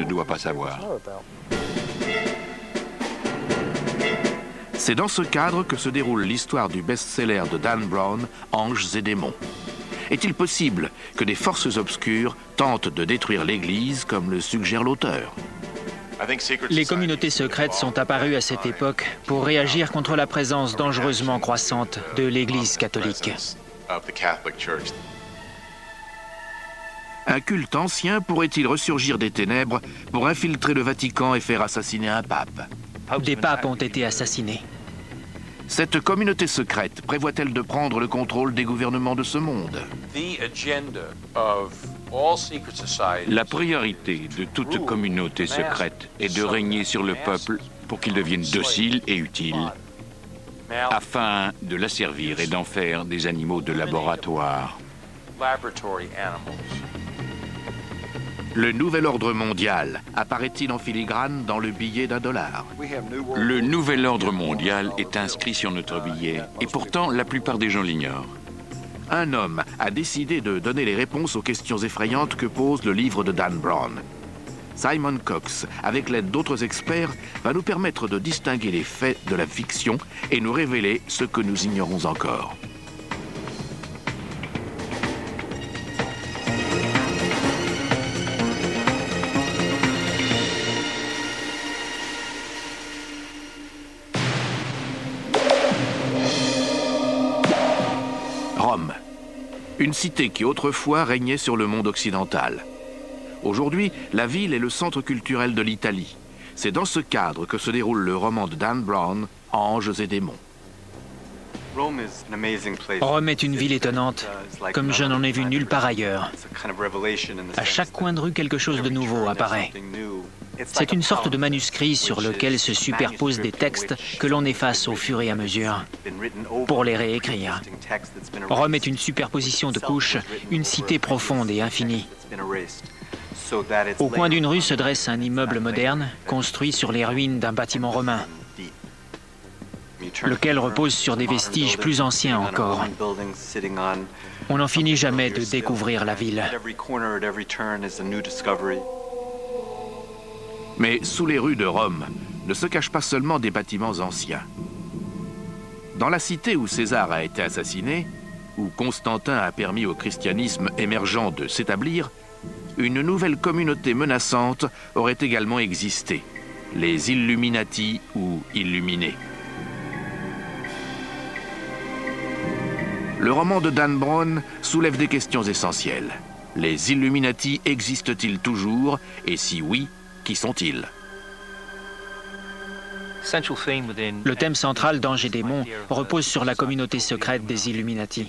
dois pas savoir. C'est dans ce cadre que se déroule l'histoire du best-seller de Dan Brown, Anges et démons. Est-il possible que des forces obscures tentent de détruire l'Église comme le suggère l'auteur? Les communautés secrètes sont apparues à cette époque pour réagir contre la présence dangereusement croissante de l'Église catholique. Un culte ancien pourrait-il ressurgir des ténèbres pour infiltrer le Vatican et faire assassiner un pape? Des papes ont été assassinés. Cette communauté secrète prévoit-elle de prendre le contrôle des gouvernements de ce monde? La priorité de toute communauté secrète est de régner sur le peuple pour qu'il devienne docile et utile, afin de l'asservir et d'en faire des animaux de laboratoire. Le nouvel ordre mondial apparaît-il en filigrane dans le billet d'$1? Le nouvel ordre mondial est inscrit sur notre billet, et pourtant la plupart des gens l'ignorent. Un homme a décidé de donner les réponses aux questions effrayantes que pose le livre de Dan Brown. Simon Cox, avec l'aide d'autres experts, va nous permettre de distinguer les faits de la fiction et nous révéler ce que nous ignorons encore. Rome, une cité qui autrefois régnait sur le monde occidental. Aujourd'hui, la ville est le centre culturel de l'Italie. C'est dans ce cadre que se déroule le roman de Dan Brown, Anges et démons. Rome est une ville étonnante, comme je n'en ai vu nulle part ailleurs. À chaque coin de rue, quelque chose de nouveau apparaît. C'est une sorte de manuscrit sur lequel se superposent des textes que l'on efface au fur et à mesure pour les réécrire. Rome est une superposition de couches, une cité profonde et infinie. Au coin d'une rue se dresse un immeuble moderne, construit sur les ruines d'un bâtiment romain, lequel repose sur des vestiges plus anciens encore. On n'en finit jamais de découvrir la ville. Mais sous les rues de Rome ne se cachent pas seulement des bâtiments anciens. Dans la cité où César a été assassiné, où Constantin a permis au christianisme émergent de s'établir, une nouvelle communauté menaçante aurait également existé, les Illuminati ou Illuminés. Le roman de Dan Brown soulève des questions essentielles. Les Illuminati existent-ils toujours? Et si oui, qui sont-ils? Le thème central d'Anges et démons repose sur la communauté secrète des Illuminati.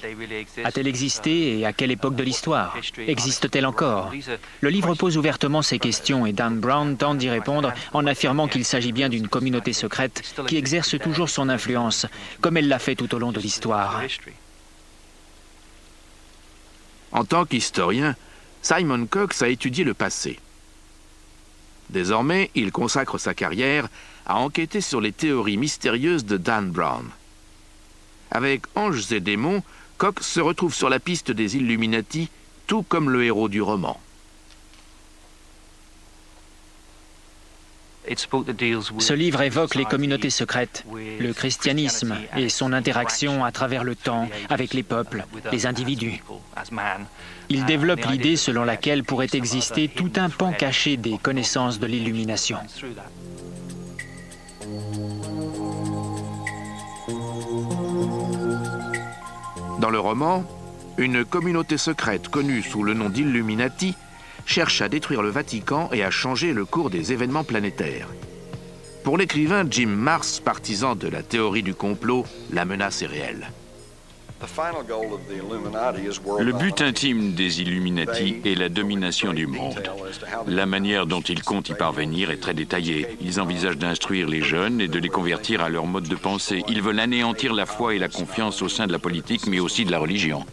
A-t-elle existé et à quelle époque de l'histoire? Existe-t-elle encore? Le livre pose ouvertement ces questions et Dan Brown tente d'y répondre en affirmant qu'il s'agit bien d'une communauté secrète qui exerce toujours son influence, comme elle l'a fait tout au long de l'histoire. En tant qu'historien, Simon Cox a étudié le passé. Désormais, il consacre sa carrière à enquêter sur les théories mystérieuses de Dan Brown. Avec Anges et démons, Cox se retrouve sur la piste des Illuminati, tout comme le héros du roman. Ce livre évoque les communautés secrètes, le christianisme et son interaction à travers le temps avec les peuples, les individus. Il développe l'idée selon laquelle pourrait exister tout un pan caché des connaissances de l'illumination. Dans le roman, une communauté secrète connue sous le nom d'Illuminati cherche à détruire le Vatican et à changer le cours des événements planétaires. Pour l'écrivain Jim Marrs, partisan de la théorie du complot, la menace est réelle. Le but intime des Illuminati est la domination du monde. La manière dont ils comptent y parvenir est très détaillée. Ils envisagent d'instruire les jeunes et de les convertir à leur mode de pensée. Ils veulent anéantir la foi et la confiance au sein de la politique, mais aussi de la religion.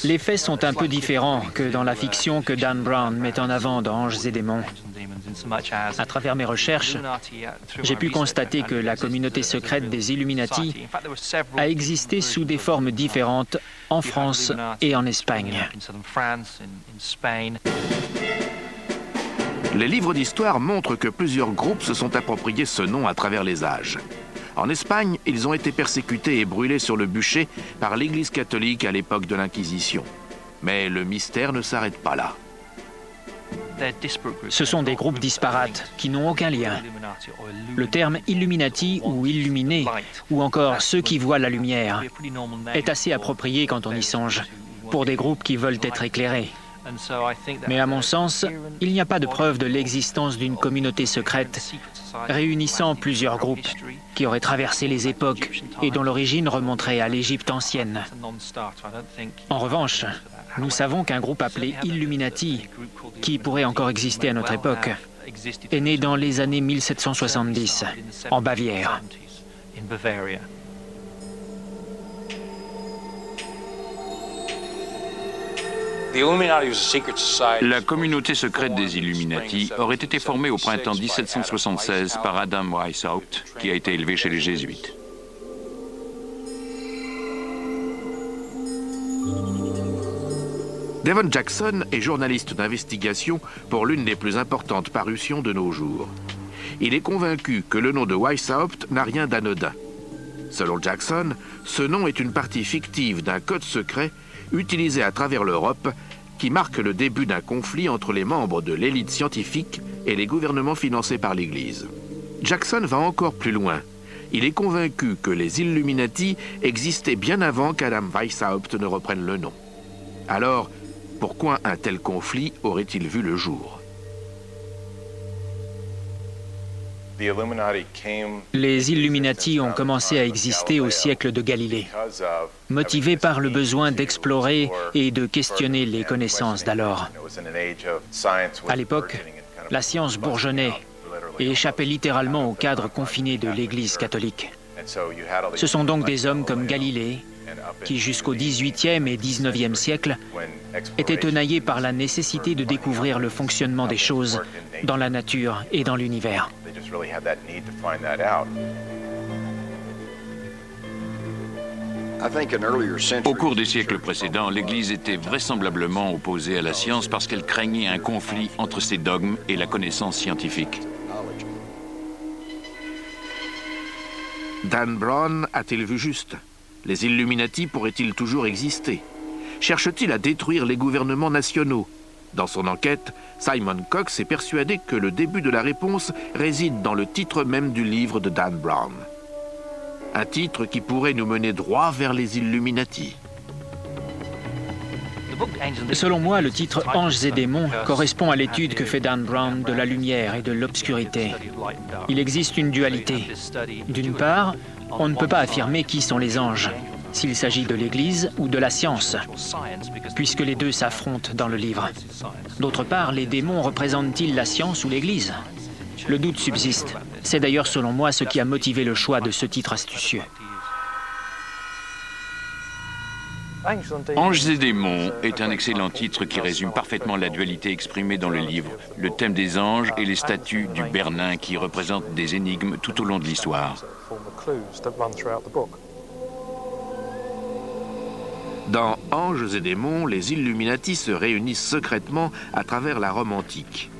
Les faits sont un peu différents que dans la fiction que Dan Brown met en avant dans Anges et démons. À travers mes recherches, j'ai pu constater que la communauté secrète des Illuminati a existé sous des formes différentes en France et en Espagne. Les livres d'histoire montrent que plusieurs groupes se sont appropriés ce nom à travers les âges. En Espagne, ils ont été persécutés et brûlés sur le bûcher par l'Église catholique à l'époque de l'Inquisition. Mais le mystère ne s'arrête pas là. Ce sont des groupes disparates qui n'ont aucun lien. Le terme Illuminati ou Illuminés, ou encore ceux qui voient la lumière, est assez approprié quand on y songe, pour des groupes qui veulent être éclairés. Mais à mon sens, il n'y a pas de preuve de l'existence d'une communauté secrète réunissant plusieurs groupes qui auraient traversé les époques et dont l'origine remonterait à l'Égypte ancienne. En revanche, nous savons qu'un groupe appelé Illuminati, qui pourrait encore exister à notre époque, est né dans les années 1770, en Bavière. La communauté secrète des Illuminati aurait été formée au printemps 1776 par Adam Weishaupt, qui a été élevé chez les Jésuites. Devon Jackson est journaliste d'investigation pour l'une des plus importantes parutions de nos jours. Il est convaincu que le nom de Weishaupt n'a rien d'anodin. Selon Jackson, ce nom est une partie fictive d'un code secret utilisé à travers l'Europe qui marque le début d'un conflit entre les membres de l'élite scientifique et les gouvernements financés par l'Église. Jackson va encore plus loin. Il est convaincu que les Illuminati existaient bien avant qu'Adam Weishaupt ne reprenne le nom. Alors, pourquoi un tel conflit aurait-il vu le jour ? Les Illuminati ont commencé à exister au siècle de Galilée, motivés par le besoin d'explorer et de questionner les connaissances d'alors. À l'époque, la science bourgeonnait et échappait littéralement au cadre confiné de l'Église catholique. Ce sont donc des hommes comme Galilée qui, jusqu'au XVIIIe et XIXe siècle, étaient tenaillés par la nécessité de découvrir le fonctionnement des choses dans la nature et dans l'univers. Au cours des siècles précédents, l'Église était vraisemblablement opposée à la science parce qu'elle craignait un conflit entre ses dogmes et la connaissance scientifique. Dan Brown a-t-il vu juste ? Les Illuminati pourraient-ils toujours exister ? Cherche-t-il à détruire les gouvernements nationaux ? Dans son enquête, Simon Cox est persuadé que le début de la réponse réside dans le titre même du livre de Dan Brown. Un titre qui pourrait nous mener droit vers les Illuminati. Selon moi, le titre « Anges et démons » correspond à l'étude que fait Dan Brown de la lumière et de l'obscurité. Il existe une dualité. D'une part, on ne peut pas affirmer qui sont les anges, s'il s'agit de l'Église ou de la science, puisque les deux s'affrontent dans le livre. D'autre part, les démons représentent-ils la science ou l'Église ? Le doute subsiste. C'est d'ailleurs, selon moi, ce qui a motivé le choix de ce titre astucieux. Anges et démons est un excellent titre qui résume parfaitement la dualité exprimée dans le livre, le thème des anges et les statues du Bernin qui représentent des énigmes tout au long de l'histoire. Dans Anges et démons, les Illuminati se réunissent secrètement à travers la Rome antique.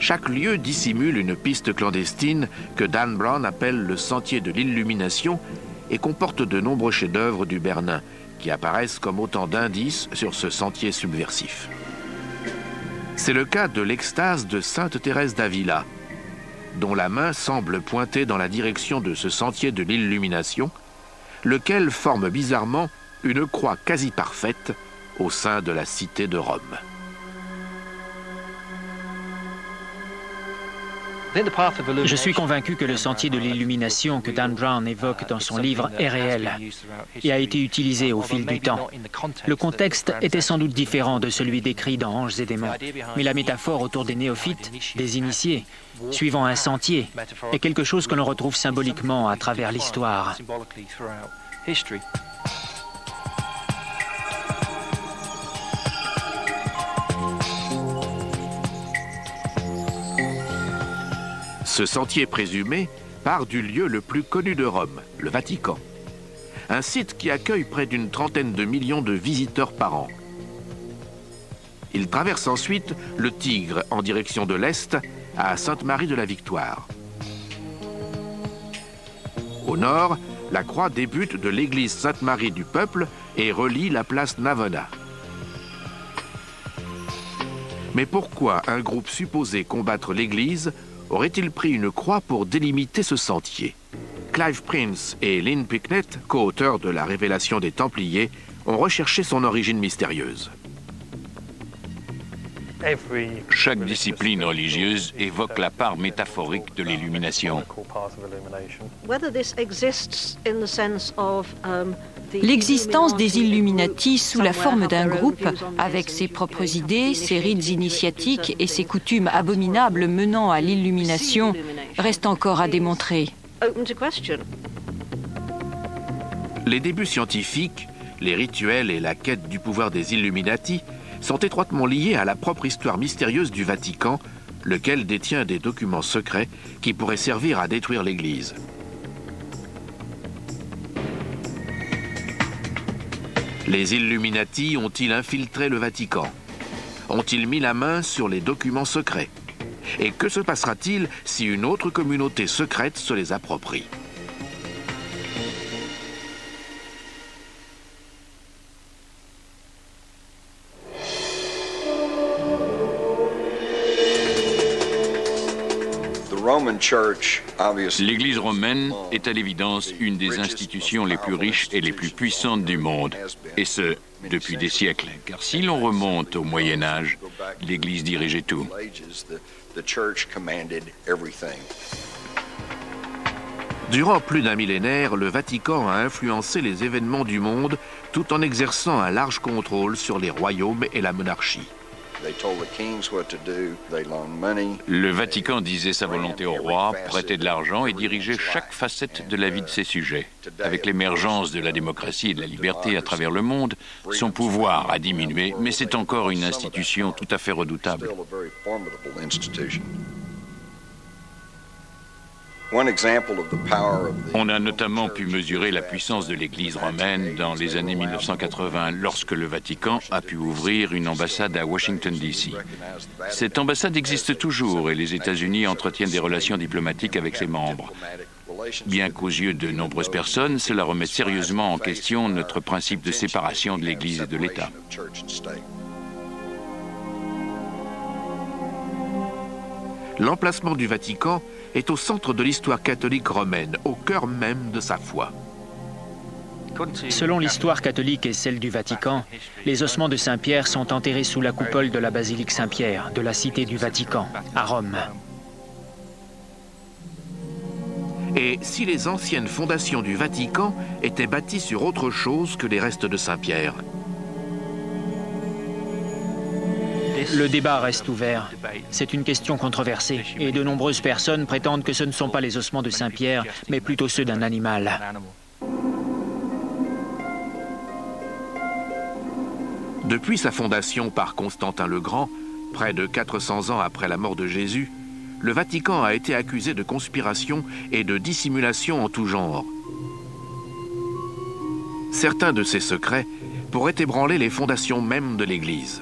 Chaque lieu dissimule une piste clandestine que Dan Brown appelle le sentier de l'illumination et comporte de nombreux chefs-d'œuvre du Bernin qui apparaissent comme autant d'indices sur ce sentier subversif. C'est le cas de l'extase de Sainte Thérèse d'Avila, dont la main semble pointer dans la direction de ce sentier de l'illumination, lequel forme bizarrement une croix quasi parfaite au sein de la cité de Rome. Je suis convaincu que le sentier de l'illumination que Dan Brown évoque dans son livre est réel et a été utilisé au fil du temps. Le contexte était sans doute différent de celui décrit dans Anges et démons, mais la métaphore autour des néophytes, des initiés, suivant un sentier, est quelque chose que l'on retrouve symboliquement à travers l'histoire. Ce sentier présumé part du lieu le plus connu de Rome, le Vatican. Un site qui accueille près d'une trentaine de millions de visiteurs par an. Il traverse ensuite le Tigre en direction de l'Est à Sainte-Marie-de-la-Victoire. Au nord, la croix débute de l'église Sainte-Marie du Peuple et relie la place Navona. Mais pourquoi un groupe supposé combattre l'église aurait-il pris une croix pour délimiter ce sentier? Clive Prince et Lynn Picknett, co-auteurs de La Révélation des Templiers, ont recherché son origine mystérieuse. Chaque discipline religieuse évoque la part métaphorique de l'illumination. L'existence des Illuminati sous la forme d'un groupe, avec ses propres idées, ses rites initiatiques et ses coutumes abominables menant à l'illumination, reste encore à démontrer. Les débuts scientifiques, les rituels et la quête du pouvoir des Illuminati sont étroitement liés à la propre histoire mystérieuse du Vatican, lequel détient des documents secrets qui pourraient servir à détruire l'Église. Les Illuminati ont-ils infiltré le Vatican? Ont-ils mis la main sur les documents secrets? Et que se passera-t-il si une autre communauté secrète se les approprie? L'Église romaine est à l'évidence une des institutions les plus riches et les plus puissantes du monde, et ce, depuis des siècles. Car si l'on remonte au Moyen Âge, l'Église dirigeait tout. Durant plus d'un millénaire, le Vatican a influencé les événements du monde tout en exerçant un large contrôle sur les royaumes et la monarchie. Le Vatican disait sa volonté au roi, prêtait de l'argent et dirigeait chaque facette de la vie de ses sujets. Avec l'émergence de la démocratie et de la liberté à travers le monde, son pouvoir a diminué, mais c'est encore une institution tout à fait redoutable. On a notamment pu mesurer la puissance de l'Église romaine dans les années 1980, lorsque le Vatican a pu ouvrir une ambassade à Washington, D.C. Cette ambassade existe toujours et les États-Unis entretiennent des relations diplomatiques avec ses membres. Bien qu'aux yeux de nombreuses personnes, cela remet sérieusement en question notre principe de séparation de l'Église et de l'État. L'emplacement du Vatican est au centre de l'histoire catholique romaine, au cœur même de sa foi. Selon l'histoire catholique et celle du Vatican, les ossements de Saint-Pierre sont enterrés sous la coupole de la basilique Saint-Pierre, de la cité du Vatican, à Rome. Et si les anciennes fondations du Vatican étaient bâties sur autre chose que les restes de Saint-Pierre? Le débat reste ouvert. C'est une question controversée et de nombreuses personnes prétendent que ce ne sont pas les ossements de Saint-Pierre, mais plutôt ceux d'un animal. Depuis sa fondation par Constantin le Grand, près de 400 ans après la mort de Jésus, le Vatican a été accusé de conspiration et de dissimulation en tout genre. Certains de ces secrets pourraient ébranler les fondations mêmes de l'Église.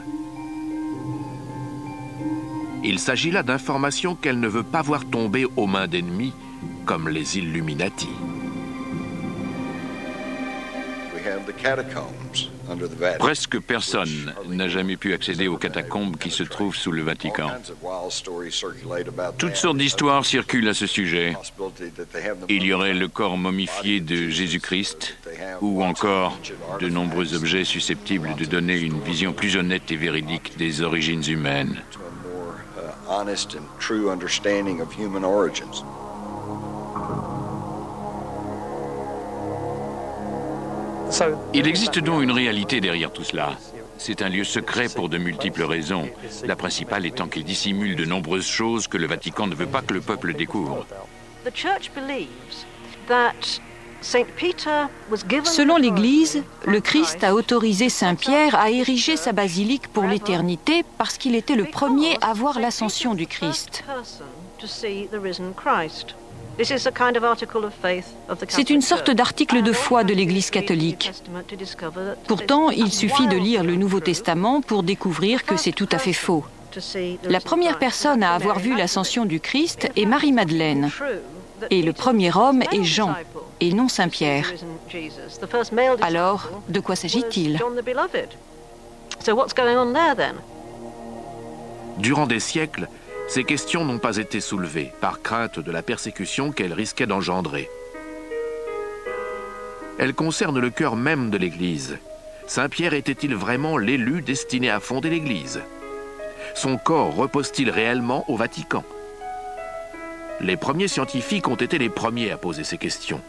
Il s'agit là d'informations qu'elle ne veut pas voir tomber aux mains d'ennemis, comme les Illuminati. Presque personne n'a jamais pu accéder aux catacombes qui se trouvent sous le Vatican. Toutes sortes d'histoires circulent à ce sujet. Il y aurait le corps momifié de Jésus-Christ, ou encore de nombreux objets susceptibles de donner une vision plus honnête et véridique des origines humaines. Il existe donc une réalité derrière tout cela. C'est un lieu secret pour de multiples raisons, la principale étant qu'il dissimule de nombreuses choses que le Vatican ne veut pas que le peuple découvre. Selon l'Église, le Christ a autorisé Saint-Pierre à ériger sa basilique pour l'éternité parce qu'il était le premier à voir l'ascension du Christ. C'est une sorte d'article de foi de l'Église catholique. Pourtant, il suffit de lire le Nouveau Testament pour découvrir que c'est tout à fait faux. La première personne à avoir vu l'ascension du Christ est Marie-Madeleine. Et le premier homme est Jean, et non Saint-Pierre. Alors, de quoi s'agit-il? Durant des siècles, ces questions n'ont pas été soulevées par crainte de la persécution qu'elles risquaient d'engendrer. Elles concernent le cœur même de l'Église. Saint-Pierre était-il vraiment l'élu destiné à fonder l'Église? Son corps repose-t-il réellement au Vatican? Les premiers scientifiques ont été les premiers à poser ces questions.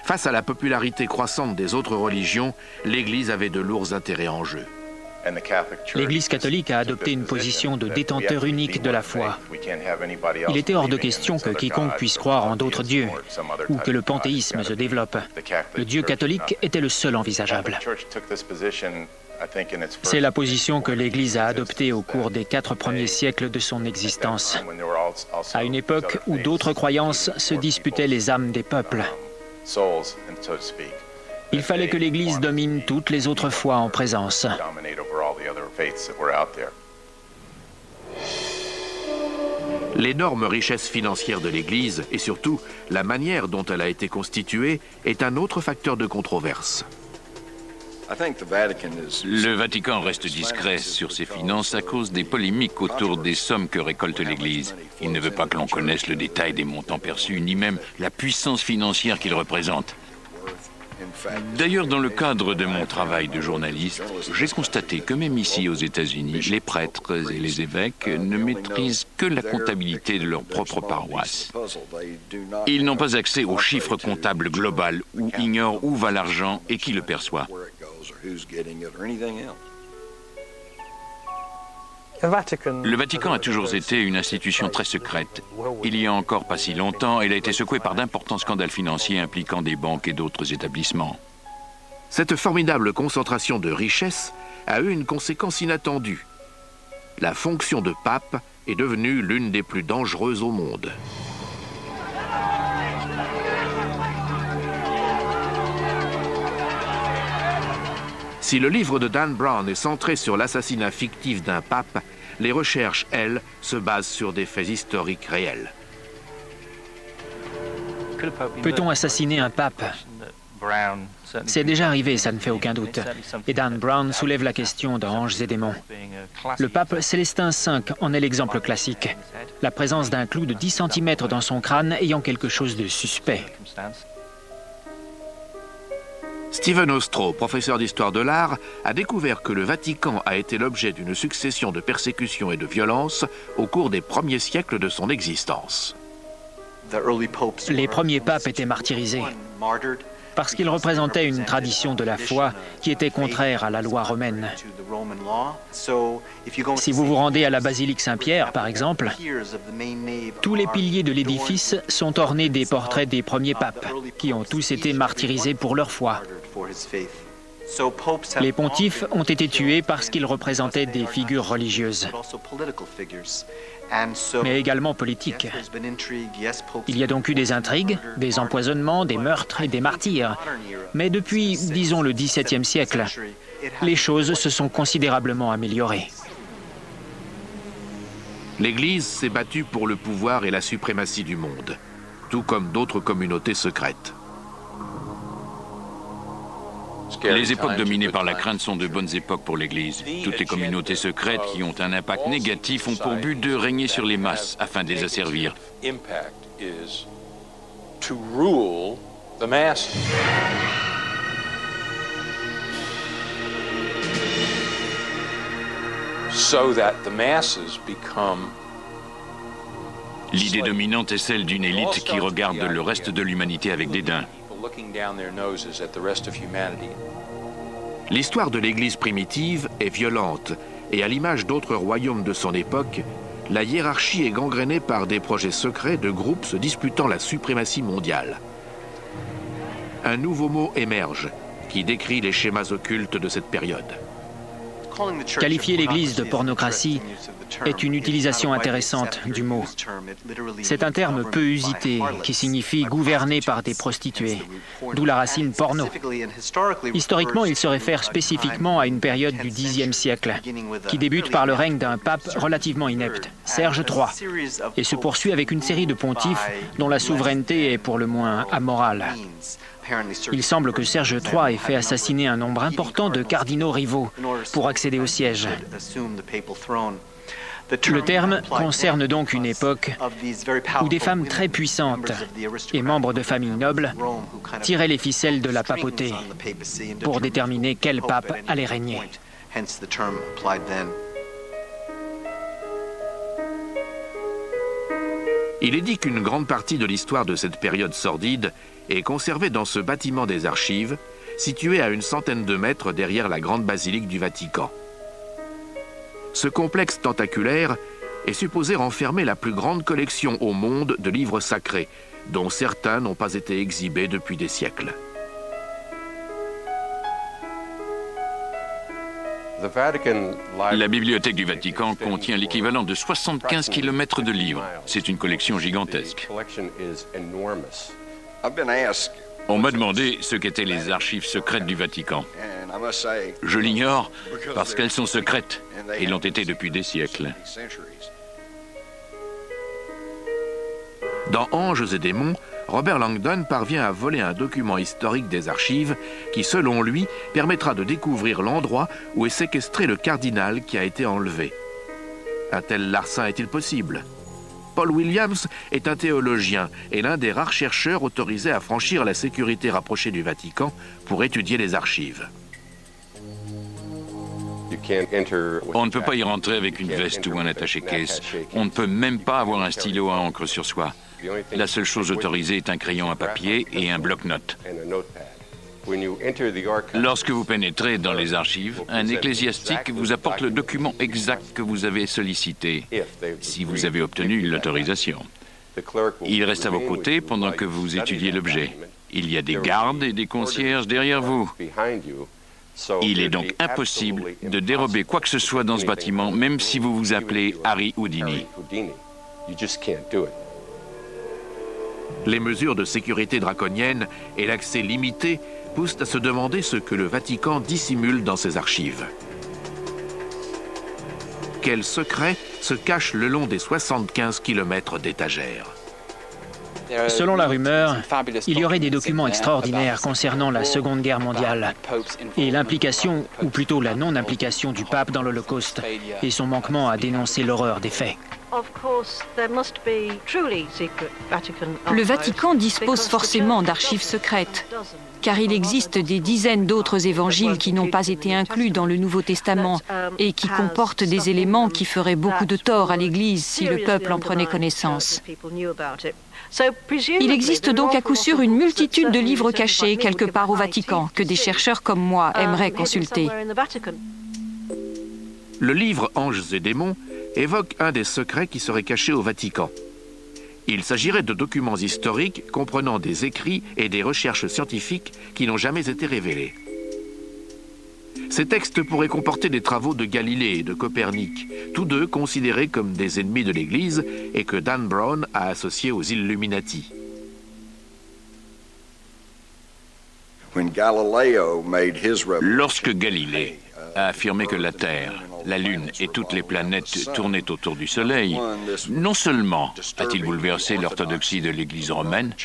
Face à la popularité croissante des autres religions, l'Église avait de lourds intérêts en jeu. L'Église catholique a adopté une position de détenteur unique de la foi. Il était hors de question que quiconque puisse croire en d'autres dieux, ou que le panthéisme se développe. Le Dieu catholique était le seul envisageable. C'est la position que l'Église a adoptée au cours des 4 premiers siècles de son existence, à une époque où d'autres croyances se disputaient les âmes des peuples. Il fallait que l'Église domine toutes les autres foi en présence. L'énorme richesse financière de l'Église, et surtout la manière dont elle a été constituée, est un autre facteur de controverse. Le Vatican reste discret sur ses finances à cause des polémiques autour des sommes que récolte l'Église. Il ne veut pas que l'on connaisse le détail des montants perçus, ni même la puissance financière qu'il représente. D'ailleurs, dans le cadre de mon travail de journaliste, j'ai constaté que même ici aux États-Unis, les prêtres et les évêques ne maîtrisent que la comptabilité de leur propre paroisse. Ils n'ont pas accès aux chiffres comptables global ou ignorent où va l'argent et qui le perçoit. Le Vatican a toujours été une institution très secrète. Il y a encore pas si longtemps, elle a été secouée par d'importants scandales financiers impliquant des banques et d'autres établissements. Cette formidable concentration de richesses a eu une conséquence inattendue. La fonction de pape est devenue l'une des plus dangereuses au monde. Si le livre de Dan Brown est centré sur l'assassinat fictif d'un pape, les recherches, elles, se basent sur des faits historiques réels. Peut-on assassiner un pape? C'est déjà arrivé, ça ne fait aucun doute. Et Dan Brown soulève la question dans Anges et démons. Le pape Célestin V en est l'exemple classique. La présence d'un clou de 10 cm dans son crâne ayant quelque chose de suspect. Stephen Ostrow, professeur d'histoire de l'art, a découvert que le Vatican a été l'objet d'une succession de persécutions et de violences au cours des premiers siècles de son existence. Les premiers papes étaient martyrisés parce qu'ils représentaient une tradition de la foi qui était contraire à la loi romaine. Si vous vous rendez à la basilique Saint-Pierre, par exemple, tous les piliers de l'édifice sont ornés des portraits des premiers papes, qui ont tous été martyrisés pour leur foi. Les pontifes ont été tués parce qu'ils représentaient des figures religieuses, mais également politiques. Il y a donc eu des intrigues, des empoisonnements, des meurtres et des martyrs. Mais depuis, disons, le XVIIe siècle, les choses se sont considérablement améliorées. L'Église s'est battue pour le pouvoir et la suprématie du monde, tout comme d'autres communautés secrètes. Les époques dominées par la crainte sont de bonnes époques pour l'Église. Toutes les communautés secrètes qui ont un impact négatif ont pour but de régner sur les masses afin de les asservir. L'idée dominante est celle d'une élite qui regarde le reste de l'humanité avec dédain. L'histoire de l'Église primitive est violente et à l'image d'autres royaumes de son époque, la hiérarchie est gangrénée par des projets secrets de groupes se disputant la suprématie mondiale. Un nouveau mot émerge qui décrit les schémas occultes de cette période. Qualifier l'Église de pornocratie est une utilisation intéressante du mot. C'est un terme peu usité qui signifie gouverner par des prostituées, d'où la racine porno. Historiquement, il se réfère spécifiquement à une période du Xe siècle, qui débute par le règne d'un pape relativement inepte, Serge III, et se poursuit avec une série de pontifes dont la souveraineté est pour le moins amorale. Il semble que Serge III ait fait assassiner un nombre important de cardinaux rivaux pour accéder au siège. Le terme concerne donc une époque où des femmes très puissantes et membres de familles nobles tiraient les ficelles de la papauté pour déterminer quel pape allait régner. Il est dit qu'une grande partie de l'histoire de cette période sordide est conservée dans ce bâtiment des archives, situé à une centaine de mètres derrière la grande basilique du Vatican. Ce complexe tentaculaire est supposé renfermer la plus grande collection au monde de livres sacrés, dont certains n'ont pas été exhibés depuis des siècles. La bibliothèque du Vatican contient l'équivalent de 75 km de livres. C'est une collection gigantesque. On m'a demandé ce qu'étaient les archives secrètes du Vatican. Je l'ignore parce qu'elles sont secrètes et l'ont été depuis des siècles. Dans Anges et démons, Robert Langdon parvient à voler un document historique des archives qui, selon lui, permettra de découvrir l'endroit où est séquestré le cardinal qui a été enlevé. Un tel larcin est-il possible ? Paul Williams est un théologien et l'un des rares chercheurs autorisés à franchir la sécurité rapprochée du Vatican pour étudier les archives. On ne peut pas y rentrer avec une veste ou un attaché-caisse. On ne peut même pas avoir un stylo à encre sur soi. La seule chose autorisée est un crayon à papier et un bloc-notes. Lorsque vous pénétrez dans les archives, un ecclésiastique vous apporte le document exact que vous avez sollicité, si vous avez obtenu l'autorisation. Il reste à vos côtés pendant que vous étudiez l'objet. Il y a des gardes et des concierges derrière vous. Il est donc impossible de dérober quoi que ce soit dans ce bâtiment, même si vous vous appelez Harry Houdini. Les mesures de sécurité draconiennes et l'accès limité poussent à se demander ce que le Vatican dissimule dans ses archives. Quels secrets se cachent le long des 75 km d'étagères ? Selon la rumeur, il y aurait des documents extraordinaires concernant la Seconde Guerre mondiale et l'implication, ou plutôt la non-implication du pape dans l'Holocauste et son manquement à dénoncer l'horreur des faits. Le Vatican dispose forcément d'archives secrètes, car il existe des dizaines d'autres évangiles qui n'ont pas été inclus dans le Nouveau Testament et qui comportent des éléments qui feraient beaucoup de tort à l'Église si le peuple en prenait connaissance. Il existe donc à coup sûr une multitude de livres cachés quelque part au Vatican que des chercheurs comme moi aimeraient consulter. Le livre Anges et démons évoque un des secrets qui serait caché au Vatican. Il s'agirait de documents historiques comprenant des écrits et des recherches scientifiques qui n'ont jamais été révélés. Ces textes pourraient comporter des travaux de Galilée et de Copernic, tous deux considérés comme des ennemis de l'Église et que Dan Brown a associés aux Illuminati. Lorsque Galilée a affirmé que la Terre, la Lune et toutes les planètes tournaient autour du Soleil, non seulement a-t-il bouleversé l'orthodoxie de l'Église romaine,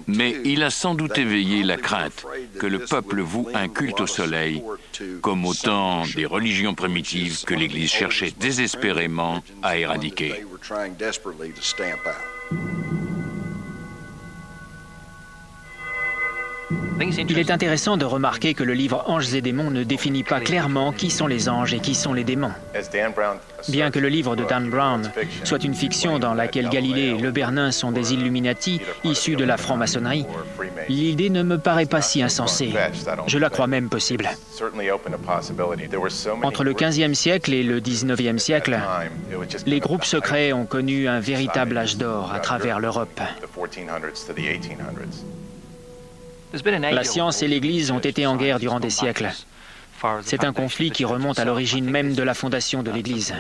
mais il a sans doute éveillé la crainte que le peuple voue un culte au Soleil, comme au temps des religions primitives que l'Église cherchait désespérément à éradiquer. Il est intéressant de remarquer que le livre Anges et démons ne définit pas clairement qui sont les anges et qui sont les démons. Bien que le livre de Dan Brown soit une fiction dans laquelle Galilée et Le Bernin sont des Illuminati issus de la franc-maçonnerie, l'idée ne me paraît pas si insensée. Je la crois même possible. Entre le XVe siècle et le XIXe siècle, les groupes secrets ont connu un véritable âge d'or à travers l'Europe. La science et l'Église ont été en guerre durant des siècles. C'est un conflit qui remonte à l'origine même de la fondation de l'Église.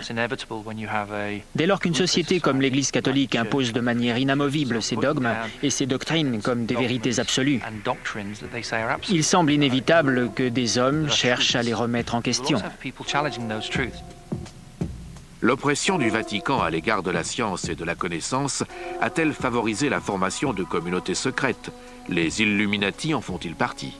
Dès lors qu'une société comme l'Église catholique impose de manière inamovible ses dogmes et ses doctrines comme des vérités absolues, il semble inévitable que des hommes cherchent à les remettre en question. L'oppression du Vatican à l'égard de la science et de la connaissance a-t-elle favorisé la formation de communautés secrètes? Les Illuminati en font-ils partie?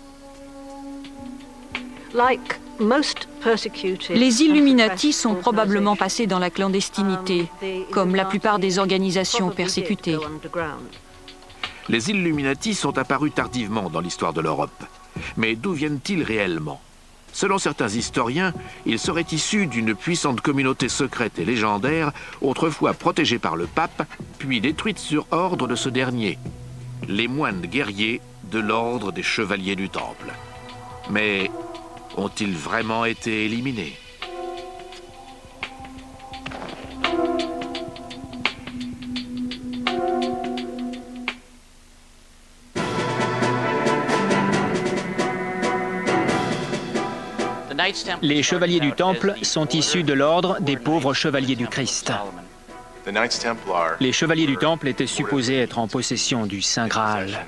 Les Illuminati sont probablement passés dans la clandestinité, comme la plupart des organisations persécutées. Les Illuminati sont apparus tardivement dans l'histoire de l'Europe. Mais d'où viennent-ils réellement? Selon certains historiens, ils seraient issus d'une puissante communauté secrète et légendaire, autrefois protégée par le pape, puis détruite sur ordre de ce dernier. Les moines guerriers de l'ordre des chevaliers du Temple. Mais ont-ils vraiment été éliminés? Les chevaliers du Temple sont issus de l'ordre des pauvres chevaliers du Christ. Les chevaliers du Temple étaient supposés être en possession du Saint Graal.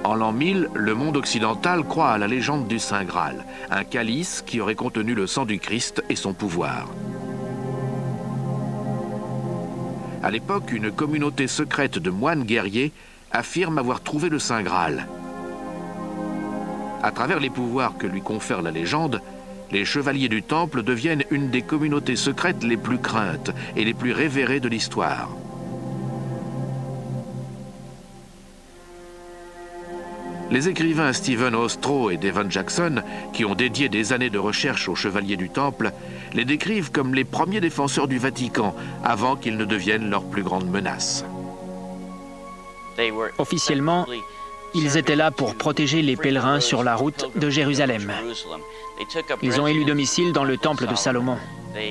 En l'an 1000, le monde occidental croit à la légende du Saint Graal, un calice qui aurait contenu le sang du Christ et son pouvoir. À l'époque, une communauté secrète de moines guerriers affirme avoir trouvé le Saint Graal. À travers les pouvoirs que lui confère la légende, les chevaliers du Temple deviennent une des communautés secrètes les plus craintes et les plus révérées de l'histoire. Les écrivains Stephen Ostrow et Devon Jackson, qui ont dédié des années de recherche aux chevaliers du Temple, les décrivent comme les premiers défenseurs du Vatican, avant qu'ils ne deviennent leur plus grande menace. Officiellement, ils étaient là pour protéger les pèlerins sur la route de Jérusalem. Ils ont élu domicile dans le temple de Salomon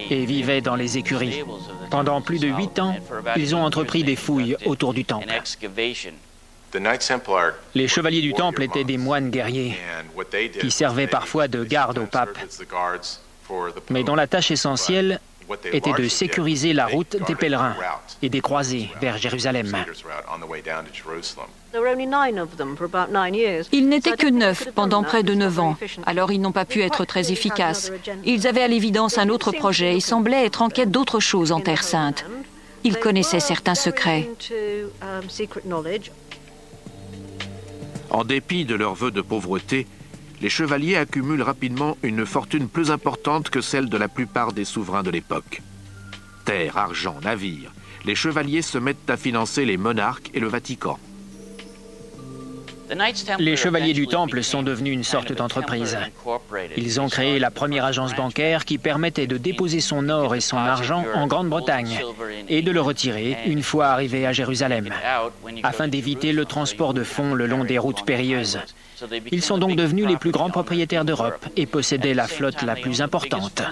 et vivaient dans les écuries. Pendant plus de 8 ans, ils ont entrepris des fouilles autour du temple. Les chevaliers du temple étaient des moines guerriers qui servaient parfois de garde au pape, mais dont la tâche essentielle était de sécuriser la route des pèlerins et des croisés vers Jérusalem. Ils n'étaient que 9 pendant près de 9 ans, alors ils n'ont pas pu être très efficaces. Ils avaient à l'évidence un autre projet et semblaient être en quête d'autre chose en Terre Sainte. Ils connaissaient certains secrets. En dépit de leurs vœux de pauvreté, les chevaliers accumulent rapidement une fortune plus importante que celle de la plupart des souverains de l'époque. Terre, argent, navires, les chevaliers se mettent à financer les monarques et le Vatican. Les chevaliers du Temple sont devenus une sorte d'entreprise. Ils ont créé la première agence bancaire qui permettait de déposer son or et son argent en Grande-Bretagne et de le retirer une fois arrivé à Jérusalem, afin d'éviter le transport de fonds le long des routes périlleuses. Ils sont donc devenus les plus grands propriétaires d'Europe et possédaient la flotte la plus importante.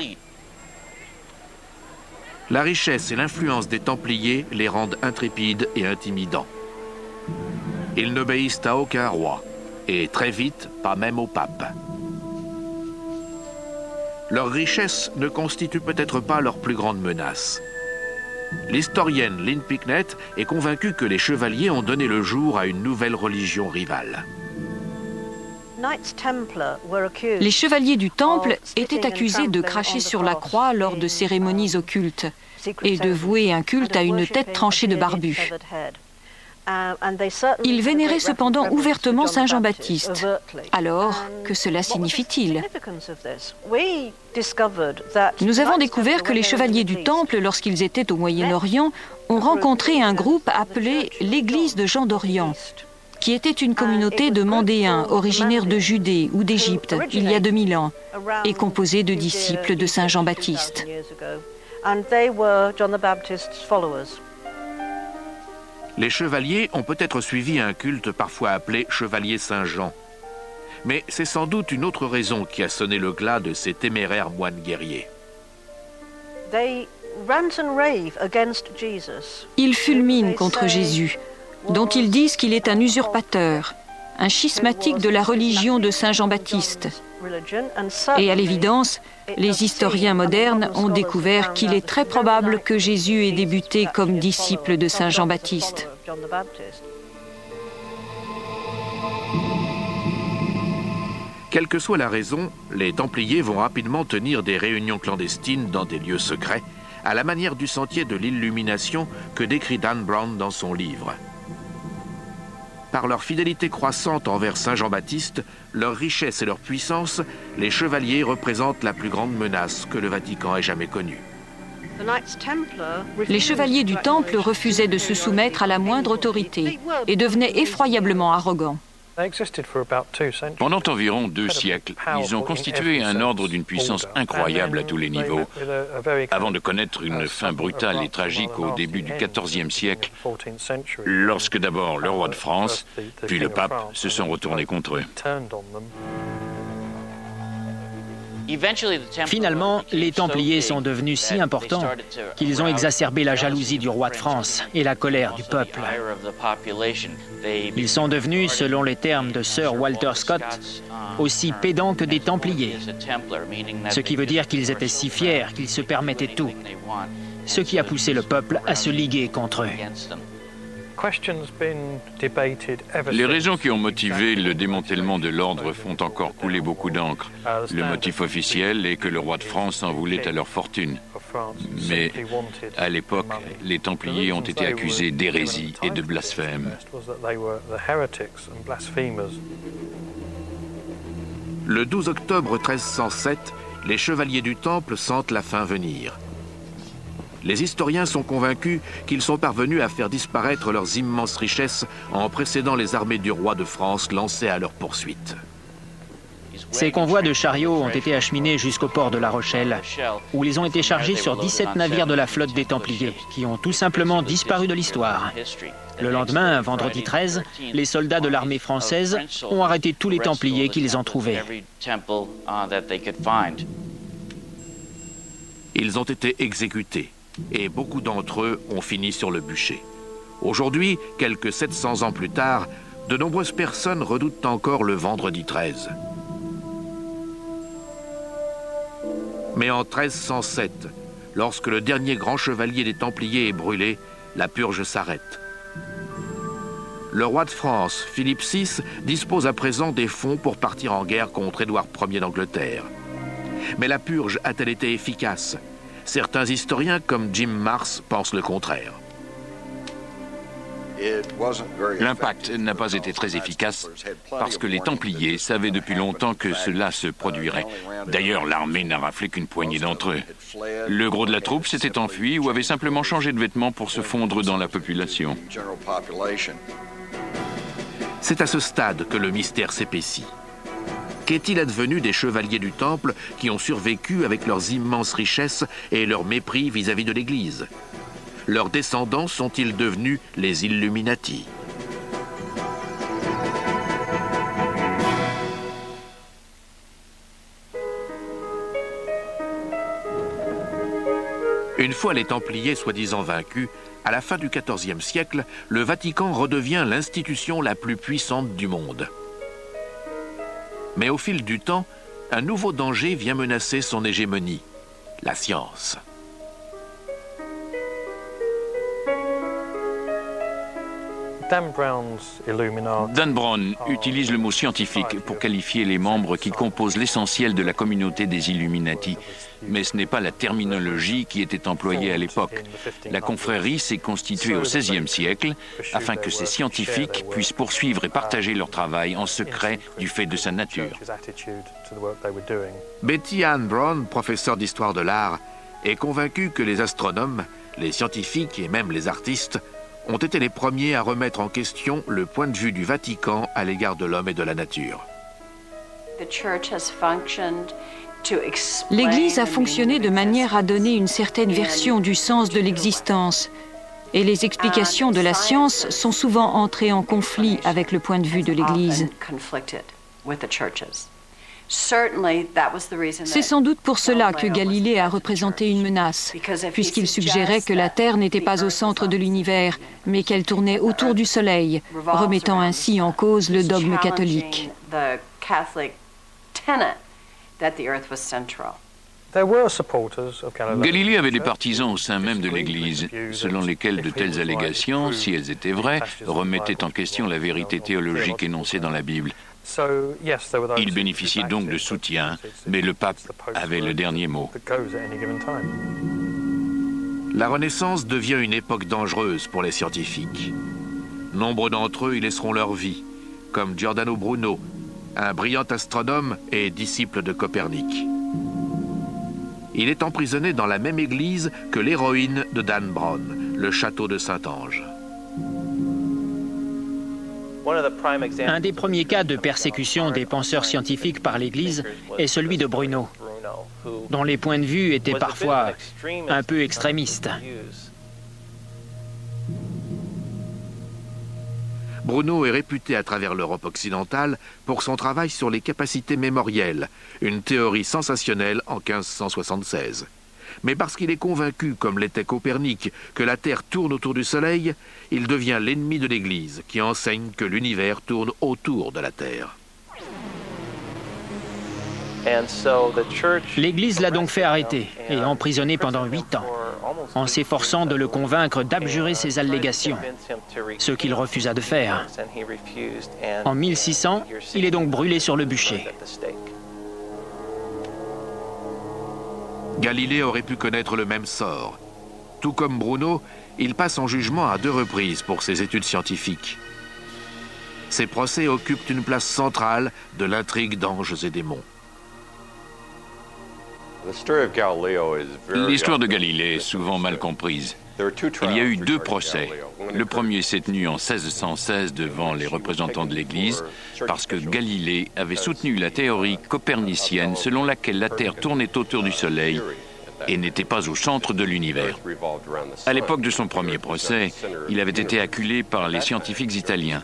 La richesse et l'influence des Templiers les rendent intrépides et intimidants. Ils n'obéissent à aucun roi, et très vite, pas même au pape. Leur richesse ne constitue peut-être pas leur plus grande menace. L'historienne Lynn Picknett est convaincue que les chevaliers ont donné le jour à une nouvelle religion rivale. Les chevaliers du Temple étaient accusés de cracher sur la croix lors de cérémonies occultes et de vouer un culte à une tête tranchée de barbu. Ils vénéraient cependant ouvertement Saint Jean-Baptiste. Alors, que cela signifie-t-il? Nous avons découvert que les chevaliers du Temple, lorsqu'ils étaient au Moyen-Orient, ont rencontré un groupe appelé l'Église de Jean d'Orient, qui était une communauté de Mandéens originaires de Judée ou d'Égypte il y a 2000 ans et composée de disciples de Saint Jean-Baptiste. Les chevaliers ont peut-être suivi un culte parfois appelé Chevalier Saint-Jean. Mais c'est sans doute une autre raison qui a sonné le glas de ces téméraires moines guerriers. Ils fulminent contre Jésus, dont ils disent qu'il est un usurpateur, un schismatique de la religion de Saint Jean-Baptiste. Et à l'évidence, les historiens modernes ont découvert qu'il est très probable que Jésus ait débuté comme disciple de Saint Jean-Baptiste. Quelle que soit la raison, les Templiers vont rapidement tenir des réunions clandestines dans des lieux secrets, à la manière du sentier de l'illumination que décrit Dan Brown dans son livre. Par leur fidélité croissante envers Saint Jean-Baptiste, leur richesse et leur puissance, les chevaliers représentent la plus grande menace que le Vatican ait jamais connue. Les chevaliers du Temple refusaient de se soumettre à la moindre autorité et devenaient effroyablement arrogants. Pendant environ 2 siècles, ils ont constitué un ordre d'une puissance incroyable à tous les niveaux, avant de connaître une fin brutale et tragique au début du XIVe siècle, lorsque d'abord le roi de France, puis le pape se sont retournés contre eux. Finalement, les Templiers sont devenus si importants qu'ils ont exacerbé la jalousie du roi de France et la colère du peuple. Ils sont devenus, selon les termes de Sir Walter Scott, aussi pédants que des Templiers, ce qui veut dire qu'ils étaient si fiers qu'ils se permettaient tout, ce qui a poussé le peuple à se liguer contre eux. Les raisons qui ont motivé le démantèlement de l'ordre font encore couler beaucoup d'encre. Le motif officiel est que le roi de France en voulait à leur fortune. Mais à l'époque, les Templiers ont été accusés d'hérésie et de blasphème. Le 12 octobre 1307, les chevaliers du Temple sentent la fin venir. Les historiens sont convaincus qu'ils sont parvenus à faire disparaître leurs immenses richesses en précédant les armées du roi de France lancées à leur poursuite. Ces convois de chariots ont été acheminés jusqu'au port de La Rochelle, où ils ont été chargés sur 17 navires de la flotte des Templiers, qui ont tout simplement disparu de l'histoire. Le lendemain, vendredi 13, les soldats de l'armée française ont arrêté tous les Templiers qu'ils ont trouvés. Ils ont été exécutés, et beaucoup d'entre eux ont fini sur le bûcher. Aujourd'hui, quelques 700 ans plus tard, de nombreuses personnes redoutent encore le vendredi 13. Mais en 1307, lorsque le dernier grand chevalier des Templiers est brûlé, la purge s'arrête. Le roi de France, Philippe VI, dispose à présent des fonds pour partir en guerre contre Édouard Ier d'Angleterre. Mais la purge a-t-elle été efficace ? Certains historiens, comme Jim Marrs, pensent le contraire. L'impact n'a pas été très efficace parce que les Templiers savaient depuis longtemps que cela se produirait. D'ailleurs, l'armée n'a raflé qu'une poignée d'entre eux. Le gros de la troupe s'était enfui ou avait simplement changé de vêtements pour se fondre dans la population. C'est à ce stade que le mystère s'épaissit. Qu'est-il advenu des chevaliers du Temple qui ont survécu avec leurs immenses richesses et leur mépris vis-à-vis de l'Église? Leurs descendants sont-ils devenus les Illuminati? Une fois les Templiers soi-disant vaincus, à la fin du XIVe siècle, le Vatican redevient l'institution la plus puissante du monde. Mais au fil du temps, un nouveau danger vient menacer son hégémonie, la science. Dan Brown utilise le mot scientifique pour qualifier les membres qui composent l'essentiel de la communauté des Illuminati. Mais ce n'est pas la terminologie qui était employée à l'époque. La confrérie s'est constituée au XVIe siècle afin que ces scientifiques puissent poursuivre et partager leur travail en secret du fait de sa nature. Betty Ann Brown, professeure d'histoire de l'art, est convaincue que les astronomes, les scientifiques et même les artistes ont été les premiers à remettre en question le point de vue du Vatican à l'égard de l'homme et de la nature. L'Église a fonctionné de manière à donner une certaine version du sens de l'existence, et les explications de la science sont souvent entrées en conflit avec le point de vue de l'Église. C'est sans doute pour cela que Galilée a représenté une menace, puisqu'il suggérait que la Terre n'était pas au centre de l'univers, mais qu'elle tournait autour du Soleil, remettant ainsi en cause le dogme catholique. Galilée avait des partisans au sein même de l'Église, selon lesquels de telles allégations, si elles étaient vraies, remettaient en question la vérité théologique énoncée dans la Bible. Il bénéficiait donc de soutien, mais le pape avait le dernier mot. La Renaissance devient une époque dangereuse pour les scientifiques. Nombre d'entre eux y laisseront leur vie, comme Giordano Bruno, un brillant astronome et disciple de Copernic. Il est emprisonné dans la même église que l'héroïne de Dan Brown, le château de Saint-Ange. Un des premiers cas de persécution des penseurs scientifiques par l'Église est celui de Bruno, dont les points de vue étaient parfois un peu extrémistes. Bruno est réputé à travers l'Europe occidentale pour son travail sur les capacités mémorielles, une théorie sensationnelle en 1576. Mais parce qu'il est convaincu, comme l'était Copernic, que la Terre tourne autour du Soleil, il devient l'ennemi de l'Église, qui enseigne que l'univers tourne autour de la Terre. L'Église l'a donc fait arrêter et emprisonner pendant 8 ans, en s'efforçant de le convaincre d'abjurer ses allégations, ce qu'il refusa de faire. En 1600, il est donc brûlé sur le bûcher. Galilée aurait pu connaître le même sort. Tout comme Bruno, il passe en jugement à 2 reprises pour ses études scientifiques. Ces procès occupent une place centrale de l'intrigue d'anges et démons. L'histoire de Galilée est souvent mal comprise. Il y a eu 2 procès. Le premier s'est tenu en 1616 devant les représentants de l'Église parce que Galilée avait soutenu la théorie copernicienne selon laquelle la Terre tournait autour du Soleil et n'était pas au centre de l'univers. À l'époque de son premier procès, il avait été acculé par les scientifiques italiens.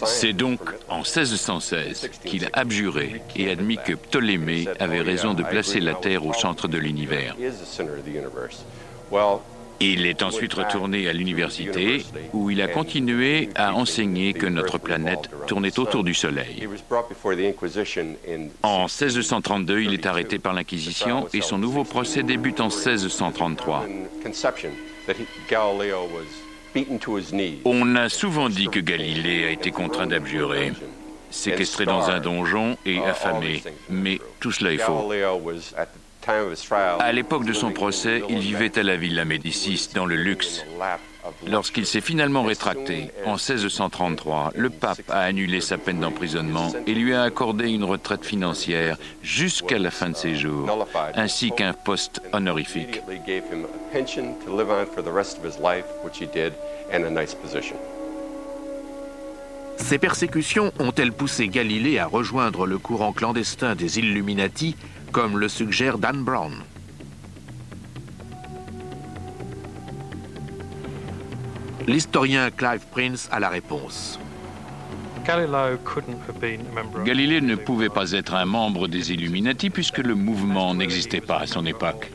C'est donc en 1616 qu'il a abjuré et admis que Ptolémée avait raison de placer la Terre au centre de l'univers. Il est ensuite retourné à l'université où il a continué à enseigner que notre planète tournait autour du Soleil. En 1632, il est arrêté par l'Inquisition et son nouveau procès débute en 1633. On a souvent dit que Galilée a été contraint d'abjurer, séquestré dans un donjon et affamé, mais tout cela est faux. À l'époque de son procès, il vivait à la Villa Médicis, dans le luxe. Lorsqu'il s'est finalement rétracté, en 1633, le pape a annulé sa peine d'emprisonnement et lui a accordé une retraite financière jusqu'à la fin de ses jours, ainsi qu'un poste honorifique. Ces persécutions ont-elles poussé Galilée à rejoindre le courant clandestin des Illuminati, comme le suggère Dan Brown? L'historien Clive Prince a la réponse. Galilée ne pouvait pas être un membre des Illuminati puisque le mouvement n'existait pas à son époque.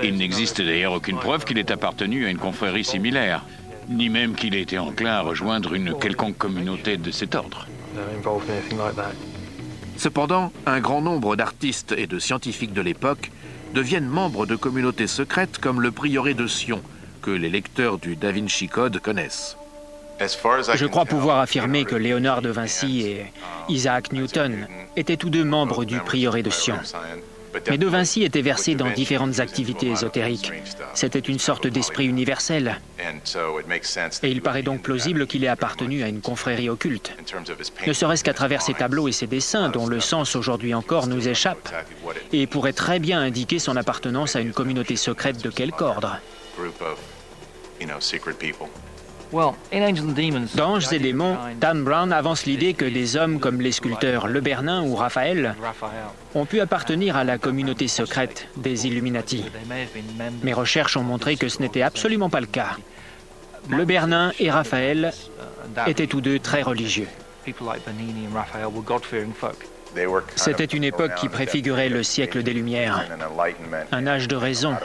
Il n'existe d'ailleurs aucune preuve qu'il ait appartenu à une confrérie similaire, ni même qu'il ait été enclin à rejoindre une quelconque communauté de cet ordre. Cependant, un grand nombre d'artistes et de scientifiques de l'époque deviennent membres de communautés secrètes comme le prieuré de Sion, que les lecteurs du Da Vinci Code connaissent. Je crois pouvoir affirmer que Léonard de Vinci et Isaac Newton étaient tous 2 membres du prieuré de Sion. Mais de Vinci était versé dans différentes activités ésotériques. C'était une sorte d'esprit universel. Et il paraît donc plausible qu'il ait appartenu à une confrérie occulte. Ne serait-ce qu'à travers ses tableaux et ses dessins, dont le sens aujourd'hui encore nous échappe, et pourrait très bien indiquer son appartenance à une communauté secrète de quelque ordre. Dans Anges et démons, Dan Brown avance l'idée que des hommes comme les sculpteurs Le Bernin ou Raphaël ont pu appartenir à la communauté secrète des Illuminati. Mes recherches ont montré que ce n'était absolument pas le cas. Le Bernin et Raphaël étaient tous 2 très religieux. C'était une époque qui préfigurait le siècle des Lumières, un âge de raison,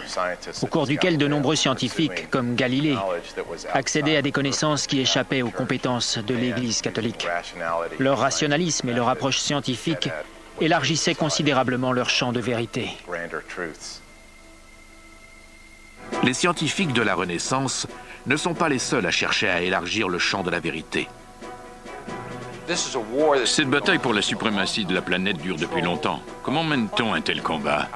au cours duquel de nombreux scientifiques, comme Galilée, accédaient à des connaissances qui échappaient aux compétences de l'Église catholique. Leur rationalisme et leur approche scientifique élargissaient considérablement leur champ de vérité. Les scientifiques de la Renaissance ne sont pas les seuls à chercher à élargir le champ de la vérité. Cette bataille pour la suprématie de la planète dure depuis longtemps. Comment mène-t-on un tel combat?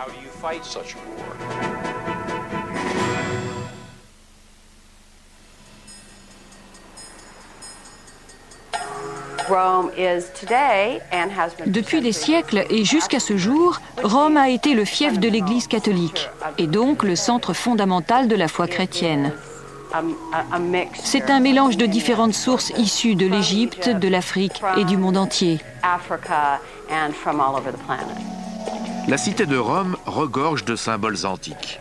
Depuis des siècles et jusqu'à ce jour, Rome a été le fief de l'Église catholique et donc le centre fondamental de la foi chrétienne. C'est un mélange de différentes sources issues de l'Égypte, de l'Afrique et du monde entier. La cité de Rome regorge de symboles antiques.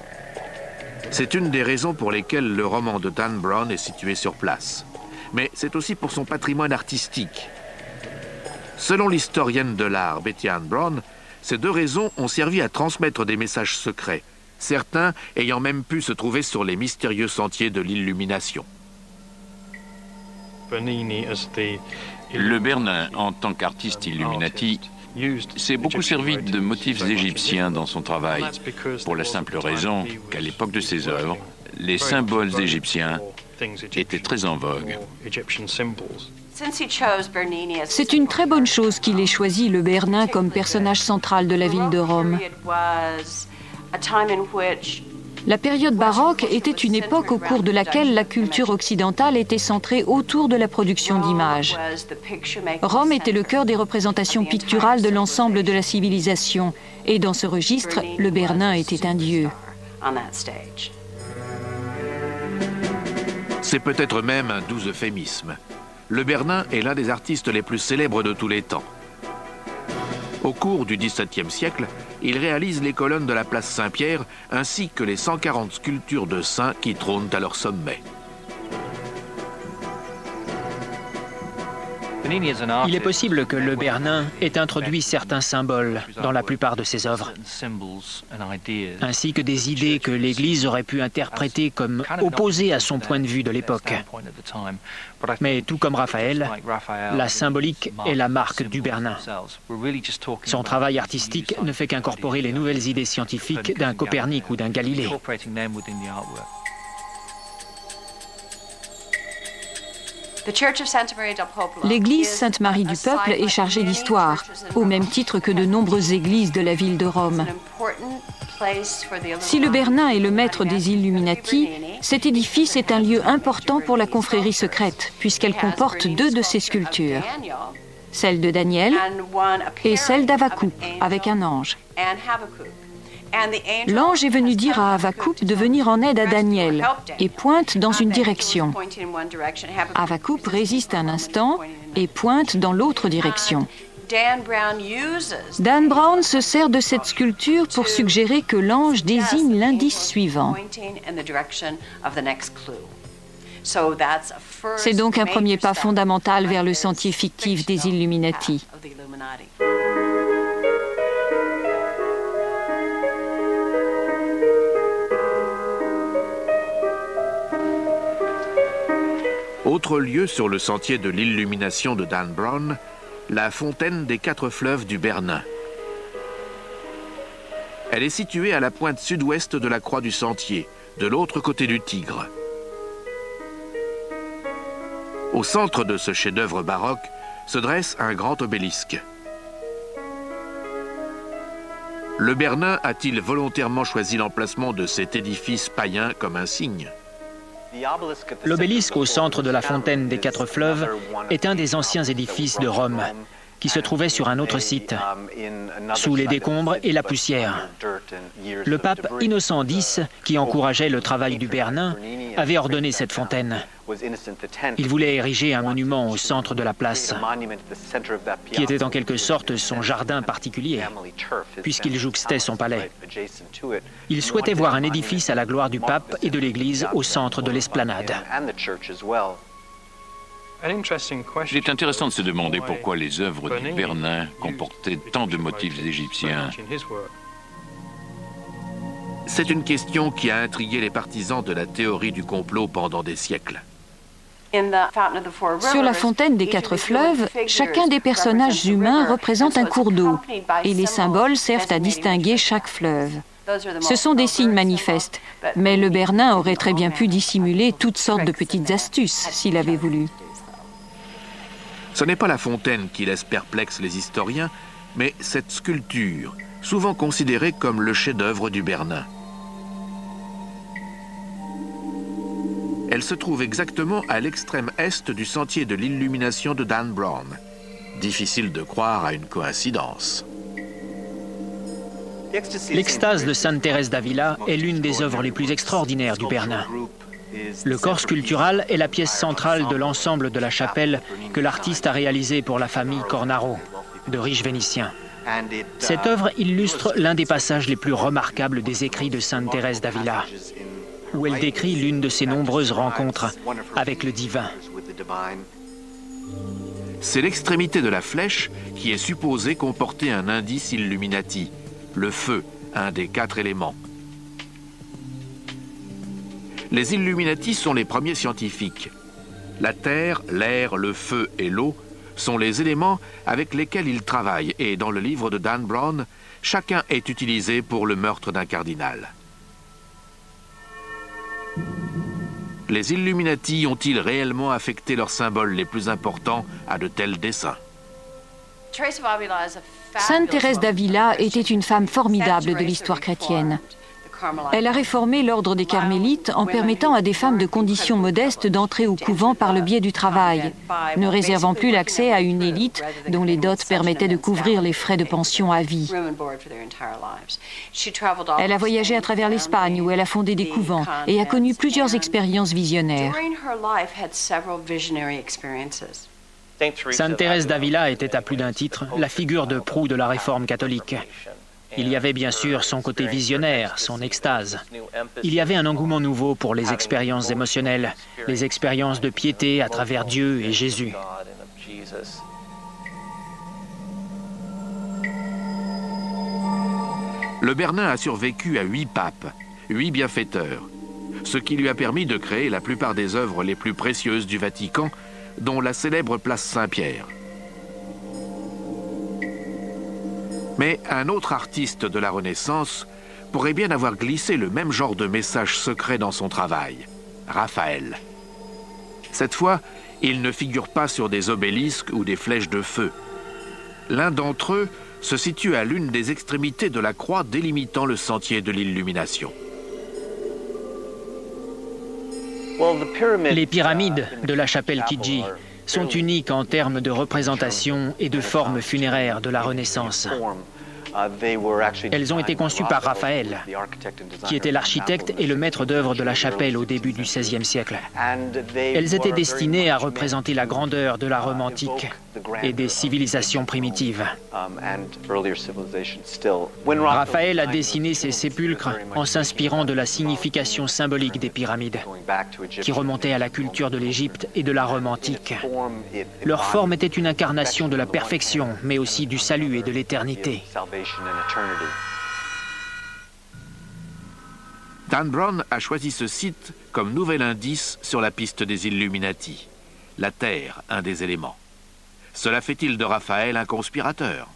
C'est une des raisons pour lesquelles le roman de Dan Brown est situé sur place. Mais c'est aussi pour son patrimoine artistique. Selon l'historienne de l'art Betty Ann Brown, ces deux raisons ont servi à transmettre des messages secrets, certains ayant même pu se trouver sur les mystérieux sentiers de l'illumination. Le Bernin, en tant qu'artiste Illuminati, s'est beaucoup servi de motifs égyptiens dans son travail, pour la simple raison qu'à l'époque de ses œuvres, les symboles égyptiens étaient très en vogue. C'est une très bonne chose qu'il ait choisi le Bernin comme personnage central de la ville de Rome. La période baroque était une époque au cours de laquelle la culture occidentale était centrée autour de la production d'images. Rome était le cœur des représentations picturales de l'ensemble de la civilisation, et dans ce registre, le Bernin était un dieu. C'est peut-être même un doux euphémisme. Le Bernin est l'un des artistes les plus célèbres de tous les temps. Au cours du XVIIe siècle, il réalise les colonnes de la place Saint-Pierre ainsi que les 140 sculptures de saints qui trônent à leur sommet. Il est possible que le Bernin ait introduit certains symboles dans la plupart de ses œuvres, ainsi que des idées que l'Église aurait pu interpréter comme opposées à son point de vue de l'époque. Mais tout comme Raphaël, la symbolique est la marque du Bernin. Son travail artistique ne fait qu'incorporer les nouvelles idées scientifiques d'un Copernic ou d'un Galilée. L'église Sainte-Marie du Peuple est chargée d'histoire, au même titre que de nombreuses églises de la ville de Rome. Si le Bernin est le maître des Illuminati, cet édifice est un lieu important pour la confrérie secrète, puisqu'elle comporte deux de ses sculptures, celle de Daniel et celle d'Havakoup, avec un ange. L'ange est venu dire à Havakoup de venir en aide à Daniel et pointe dans une direction. Havakoup résiste un instant et pointe dans l'autre direction. Dan Brown se sert de cette sculpture pour suggérer que l'ange désigne l'indice suivant. C'est donc un premier pas fondamental vers le sentier fictif des Illuminati. Autre lieu sur le sentier de l'illumination de Dan Brown, la fontaine des 4 fleuves du Bernin. Elle est située à la pointe sud-ouest de la croix du sentier, de l'autre côté du Tigre. Au centre de ce chef-d'œuvre baroque se dresse un grand obélisque. Le Bernin a-t-il volontairement choisi l'emplacement de cet édifice païen comme un signe ? L'obélisque au centre de la fontaine des 4 fleuves est un des anciens édifices de Rome, qui se trouvait sur un autre site, sous les décombres et la poussière. Le pape Innocent X, qui encourageait le travail du Bernin, avait ordonné cette fontaine. Il voulait ériger un monument au centre de la place, qui était en quelque sorte son jardin particulier, puisqu'il jouxtait son palais. Il souhaitait voir un édifice à la gloire du pape et de l'Église au centre de l'esplanade. Il est intéressant de se demander pourquoi les œuvres du Bernin comportaient tant de motifs égyptiens. C'est une question qui a intrigué les partisans de la théorie du complot pendant des siècles. Sur la fontaine des 4 fleuves, chacun des personnages humains représente un cours d'eau et les symboles servent à distinguer chaque fleuve. Ce sont des signes manifestes, mais le Bernin aurait très bien pu dissimuler toutes sortes de petites astuces s'il avait voulu. Ce n'est pas la fontaine qui laisse perplexes les historiens, mais cette sculpture, souvent considérée comme le chef-d'œuvre du Bernin. Elle se trouve exactement à l'extrême est du sentier de l'illumination de Dan Brown. Difficile de croire à une coïncidence. L'extase de Sainte Thérèse d'Avila est l'une des œuvres les plus extraordinaires du Bernin. Le corps sculptural est la pièce centrale de l'ensemble de la chapelle que l'artiste a réalisé pour la famille Cornaro, de riches Vénitiens. Cette œuvre illustre l'un des passages les plus remarquables des écrits de Sainte Thérèse d'Avila, où elle décrit l'une de ses nombreuses rencontres avec le divin. C'est l'extrémité de la flèche qui est supposée comporter un indice Illuminati, le feu, un des 4 éléments. Les Illuminati sont les premiers scientifiques. La terre, l'air, le feu et l'eau sont les éléments avec lesquels ils travaillent et dans le livre de Dan Brown, chacun est utilisé pour le meurtre d'un cardinal. Les Illuminati ont-ils réellement affecté leurs symboles les plus importants à de tels desseins? Sainte Thérèse d'Avila était une femme formidable de l'histoire chrétienne. Elle a réformé l'ordre des Carmélites en permettant à des femmes de conditions modestes d'entrer au couvent par le biais du travail, ne réservant plus l'accès à une élite dont les dots permettaient de couvrir les frais de pension à vie. Elle a voyagé à travers l'Espagne où elle a fondé des couvents et a connu plusieurs expériences visionnaires. Sainte Thérèse d'Avila était à plus d'un titre la figure de proue de la réforme catholique. Il y avait bien sûr son côté visionnaire, son extase. Il y avait un engouement nouveau pour les expériences émotionnelles, les expériences de piété à travers Dieu et Jésus. Le Bernin a survécu à 8 papes, 8 bienfaiteurs, ce qui lui a permis de créer la plupart des œuvres les plus précieuses du Vatican, dont la célèbre place Saint-Pierre. Mais un autre artiste de la Renaissance pourrait bien avoir glissé le même genre de message secret dans son travail, Raphaël. Cette fois, il ne figure pas sur des obélisques ou des flèches de feu. L'un d'entre eux se situe à l'une des extrémités de la croix délimitant le sentier de l'illumination. Les pyramides de la chapelle Kidji sont uniques en termes de représentation et de forme funéraire de la Renaissance. Elles ont été conçues par Raphaël, qui était l'architecte et le maître d'œuvre de la chapelle au début du XVIe siècle. Elles étaient destinées à représenter la grandeur de la Rome antique et des civilisations primitives. Raphaël a dessiné ces sépulcres en s'inspirant de la signification symbolique des pyramides, qui remontait à la culture de l'Égypte et de la Rome antique. Leur forme était une incarnation de la perfection, mais aussi du salut et de l'éternité. Dan Brown a choisi ce site comme nouvel indice sur la piste des Illuminati. La Terre, un des éléments. Cela fait-il de Raphaël un conspirateur?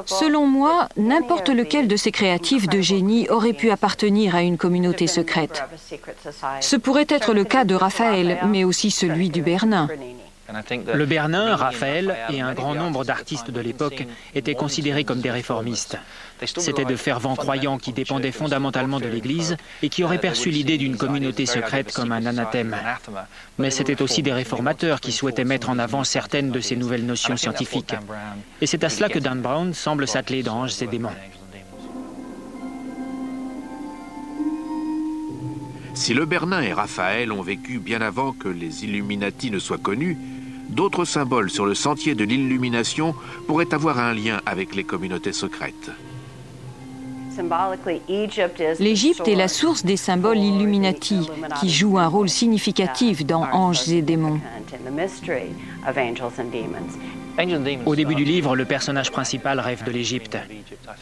Selon moi, n'importe lequel de ces créatifs de génie aurait pu appartenir à une communauté secrète. Ce pourrait être le cas de Raphaël, mais aussi celui du Bernin. Le Bernin, Raphaël et un grand nombre d'artistes de l'époque étaient considérés comme des réformistes. C'étaient de fervents croyants qui dépendaient fondamentalement de l'Église et qui auraient perçu l'idée d'une communauté secrète comme un anathème. Mais c'étaient aussi des réformateurs qui souhaitaient mettre en avant certaines de ces nouvelles notions scientifiques. Et c'est à cela que Dan Brown semble s'atteler dans Anges et démons. Si le Bernin et Raphaël ont vécu bien avant que les Illuminati ne soient connus, d'autres symboles sur le sentier de l'illumination pourraient avoir un lien avec les communautés secrètes. L'Égypte est la source des symboles Illuminati, qui jouent un rôle significatif dans Anges et démons. Au début du livre, le personnage principal rêve de l'Égypte.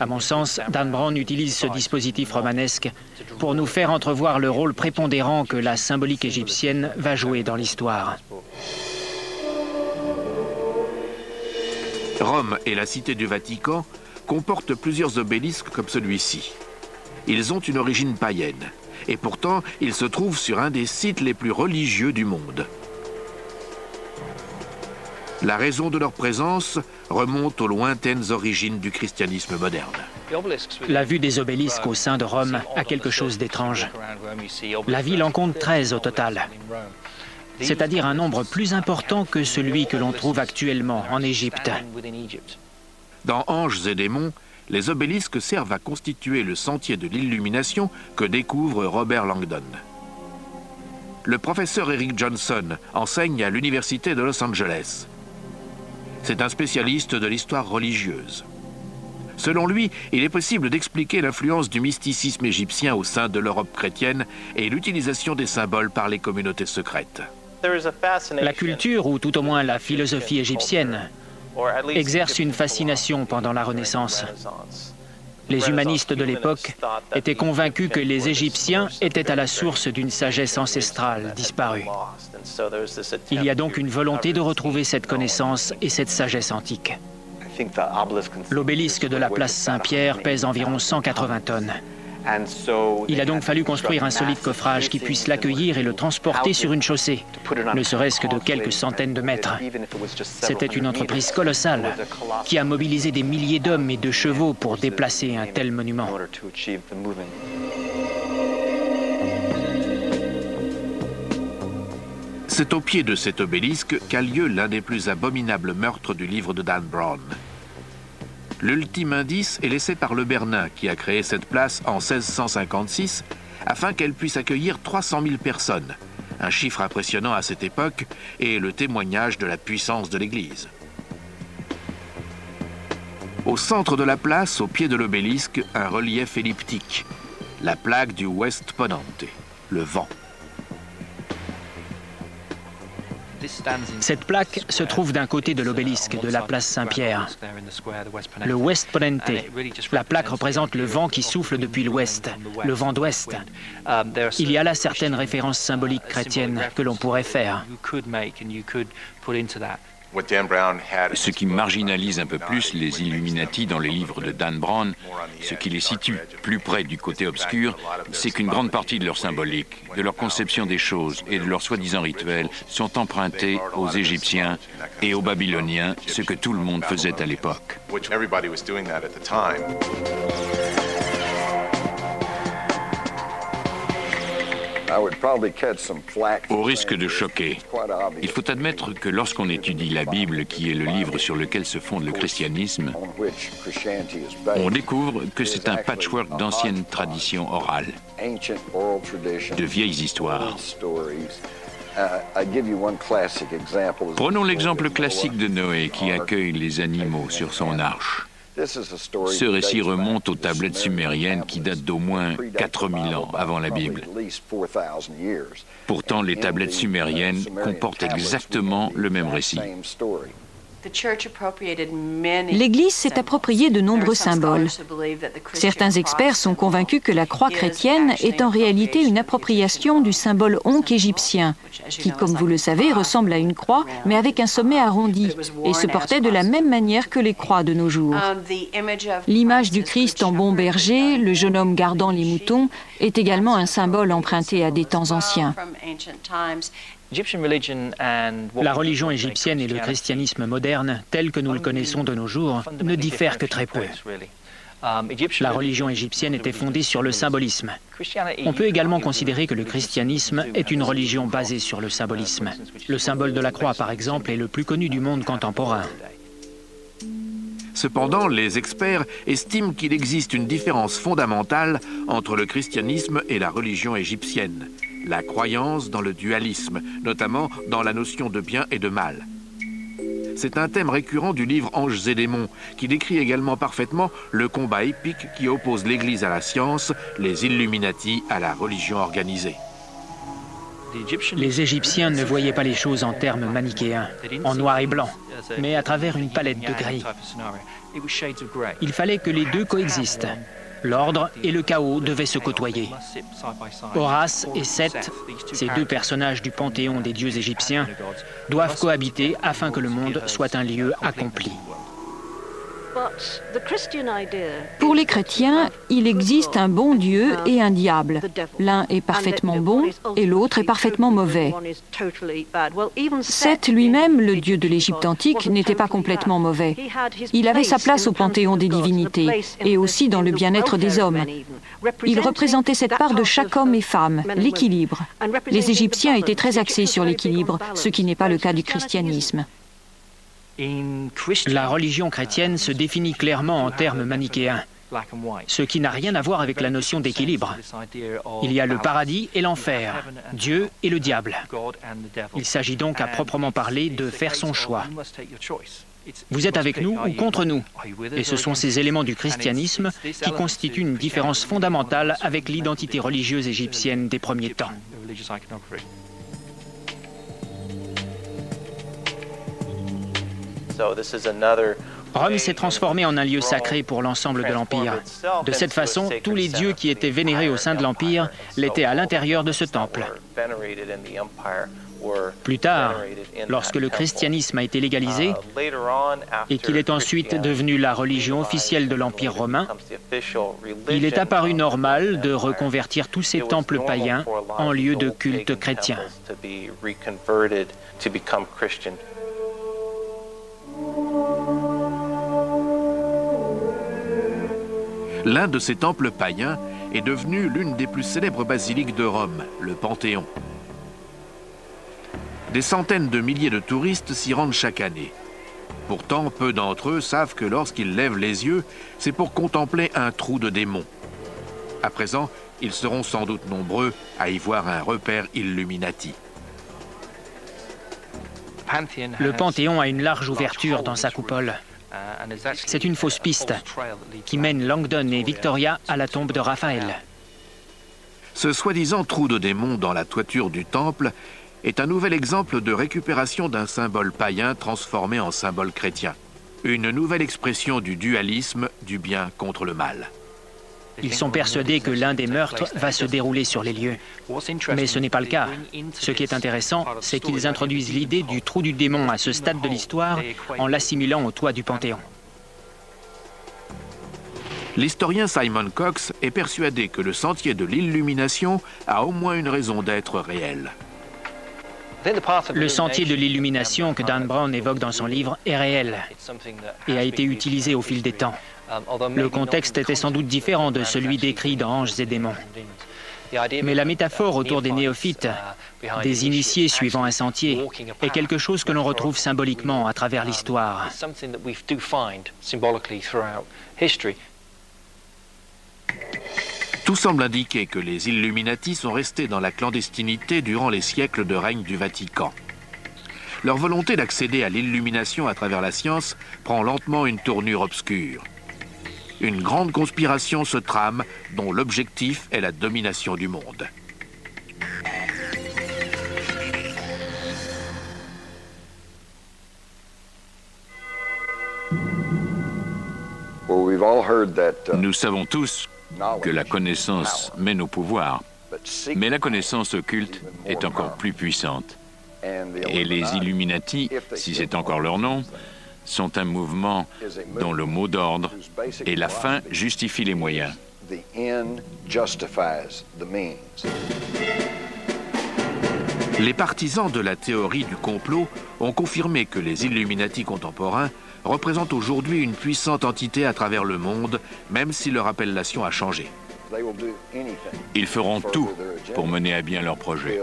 À mon sens, Dan Brown utilise ce dispositif romanesque pour nous faire entrevoir le rôle prépondérant que la symbolique égyptienne va jouer dans l'histoire. Rome et la cité du Vatican comportent plusieurs obélisques comme celui-ci. Ils ont une origine païenne, et pourtant ils se trouvent sur un des sites les plus religieux du monde. La raison de leur présence remonte aux lointaines origines du christianisme moderne. La vue des obélisques au sein de Rome a quelque chose d'étrange. La ville en compte 13 au total, c'est-à-dire un nombre plus important que celui que l'on trouve actuellement en Égypte. Dans Anges et démons, les obélisques servent à constituer le sentier de l'illumination que découvre Robert Langdon. Le professeur Eric Johnson enseigne à l'Université de Los Angeles. C'est un spécialiste de l'histoire religieuse. Selon lui, il est possible d'expliquer l'influence du mysticisme égyptien au sein de l'Europe chrétienne et l'utilisation des symboles par les communautés secrètes. La culture, ou tout au moins la philosophie égyptienne, exerce une fascination pendant la Renaissance. Les humanistes de l'époque étaient convaincus que les Égyptiens étaient à la source d'une sagesse ancestrale disparue. Il y a donc une volonté de retrouver cette connaissance et cette sagesse antique. L'obélisque de la place Saint-Pierre pèse environ 180 tonnes. Il a donc fallu construire un solide coffrage qui puisse l'accueillir et le transporter sur une chaussée, ne serait-ce que de quelques centaines de mètres. C'était une entreprise colossale qui a mobilisé des milliers d'hommes et de chevaux pour déplacer un tel monument. C'est au pied de cet obélisque qu'a lieu l'un des plus abominables meurtres du livre de Dan Brown. L'ultime indice est laissé par le Bernin qui a créé cette place en 1656 afin qu'elle puisse accueillir 300 000 personnes, un chiffre impressionnant à cette époque et le témoignage de la puissance de l'Église. Au centre de la place, au pied de l'obélisque, un relief elliptique, la plaque du West Ponente, le vent. Cette plaque se trouve d'un côté de l'obélisque de la place Saint-Pierre. Le West Ponente, la plaque représente le vent qui souffle depuis l'ouest, le vent d'ouest. Il y a là certaines références symboliques chrétiennes que l'on pourrait faire. Ce qui marginalise un peu plus les Illuminati dans les livres de Dan Brown, ce qui les situe plus près du côté obscur, c'est qu'une grande partie de leur symbolique, de leur conception des choses et de leurs soi-disant rituels sont empruntés aux Égyptiens et aux Babyloniens, ce que tout le monde faisait à l'époque. Au risque de choquer, il faut admettre que lorsqu'on étudie la Bible, qui est le livre sur lequel se fonde le christianisme, on découvre que c'est un patchwork d'anciennes traditions orales, de vieilles histoires. Prenons l'exemple classique de Noé qui accueille les animaux sur son arche. Ce récit remonte aux tablettes sumériennes qui datent d'au moins 4000 ans avant la Bible. Pourtant, les tablettes sumériennes comportent exactement le même récit. L'Église s'est appropriée de nombreux symboles. Certains experts sont convaincus que la croix chrétienne est en réalité une appropriation du symbole Ankh égyptien, qui, comme vous le savez, ressemble à une croix, mais avec un sommet arrondi, et se portait de la même manière que les croix de nos jours. L'image du Christ en bon berger, le jeune homme gardant les moutons, est également un symbole emprunté à des temps anciens. La religion égyptienne et le christianisme moderne, tel que nous le connaissons de nos jours, ne diffèrent que très peu. La religion égyptienne était fondée sur le symbolisme. On peut également considérer que le christianisme est une religion basée sur le symbolisme. Le symbole de la croix, par exemple, est le plus connu du monde contemporain. Cependant, les experts estiment qu'il existe une différence fondamentale entre le christianisme et la religion égyptienne. La croyance dans le dualisme, notamment dans la notion de bien et de mal. C'est un thème récurrent du livre Anges et démons, qui décrit également parfaitement le combat épique qui oppose l'Église à la science, les Illuminati à la religion organisée. Les Égyptiens ne voyaient pas les choses en termes manichéens, en noir et blanc, mais à travers une palette de gris. Il fallait que les deux coexistent. L'ordre et le chaos devaient se côtoyer. Horus et Seth, ces deux personnages du panthéon des dieux égyptiens, doivent cohabiter afin que le monde soit un lieu accompli. Pour les chrétiens, il existe un bon Dieu et un diable. L'un est parfaitement bon et l'autre est parfaitement mauvais. Seth lui-même, le dieu de l'Égypte antique, n'était pas complètement mauvais. Il avait sa place au panthéon des divinités et aussi dans le bien-être des hommes. Il représentait cette part de chaque homme et femme, l'équilibre. Les Égyptiens étaient très axés sur l'équilibre, ce qui n'est pas le cas du christianisme. La religion chrétienne se définit clairement en termes manichéens, ce qui n'a rien à voir avec la notion d'équilibre. Il y a le paradis et l'enfer, Dieu et le diable. Il s'agit donc à proprement parler de faire son choix. Vous êtes avec nous ou contre nous? Et ce sont ces éléments du christianisme qui constituent une différence fondamentale avec l'identité religieuse égyptienne des premiers temps. Rome s'est transformée en un lieu sacré pour l'ensemble de l'Empire. De cette façon, tous les dieux qui étaient vénérés au sein de l'Empire l'étaient à l'intérieur de ce temple. Plus tard, lorsque le christianisme a été légalisé et qu'il est ensuite devenu la religion officielle de l'Empire romain, il est apparu normal de reconvertir tous ces temples païens en lieux de culte chrétien. L'un de ces temples païens est devenu l'une des plus célèbres basiliques de Rome, le Panthéon. Des centaines de milliers de touristes s'y rendent chaque année. Pourtant, peu d'entre eux savent que lorsqu'ils lèvent les yeux, c'est pour contempler un trou de démons. À présent, ils seront sans doute nombreux à y voir un repère Illuminati. Le Panthéon a une large ouverture dans sa coupole. C'est une fausse piste qui mène Langdon et Victoria à la tombe de Raphaël. Ce soi-disant trou de démons dans la toiture du temple est un nouvel exemple de récupération d'un symbole païen transformé en symbole chrétien. Une nouvelle expression du dualisme du bien contre le mal. Ils sont persuadés que l'un des meurtres va se dérouler sur les lieux. Mais ce n'est pas le cas. Ce qui est intéressant, c'est qu'ils introduisent l'idée du trou du démon à ce stade de l'histoire en l'assimilant au toit du Panthéon. L'historien Simon Cox est persuadé que le sentier de l'illumination a au moins une raison d'être réel. Le sentier de l'illumination que Dan Brown évoque dans son livre est réel et a été utilisé au fil des temps. Le contexte était sans doute différent de celui décrit dans Anges et démons. Mais la métaphore autour des néophytes, des initiés suivant un sentier, est quelque chose que l'on retrouve symboliquement à travers l'histoire. Tout semble indiquer que les Illuminati sont restés dans la clandestinité durant les siècles de règne du Vatican. Leur volonté d'accéder à l'illumination à travers la science prend lentement une tournure obscure. Une grande conspiration se trame dont l'objectif est la domination du monde. Nous savons tous que la connaissance mène au pouvoir, mais la connaissance occulte est encore plus puissante. Et les Illuminati, si c'est encore leur nom, sont un mouvement dont le mot d'ordre et la fin justifient les moyens. Les partisans de la théorie du complot ont confirmé que les Illuminati contemporains représentent aujourd'hui une puissante entité à travers le monde, même si leur appellation a changé. Ils feront tout pour mener à bien leur projet.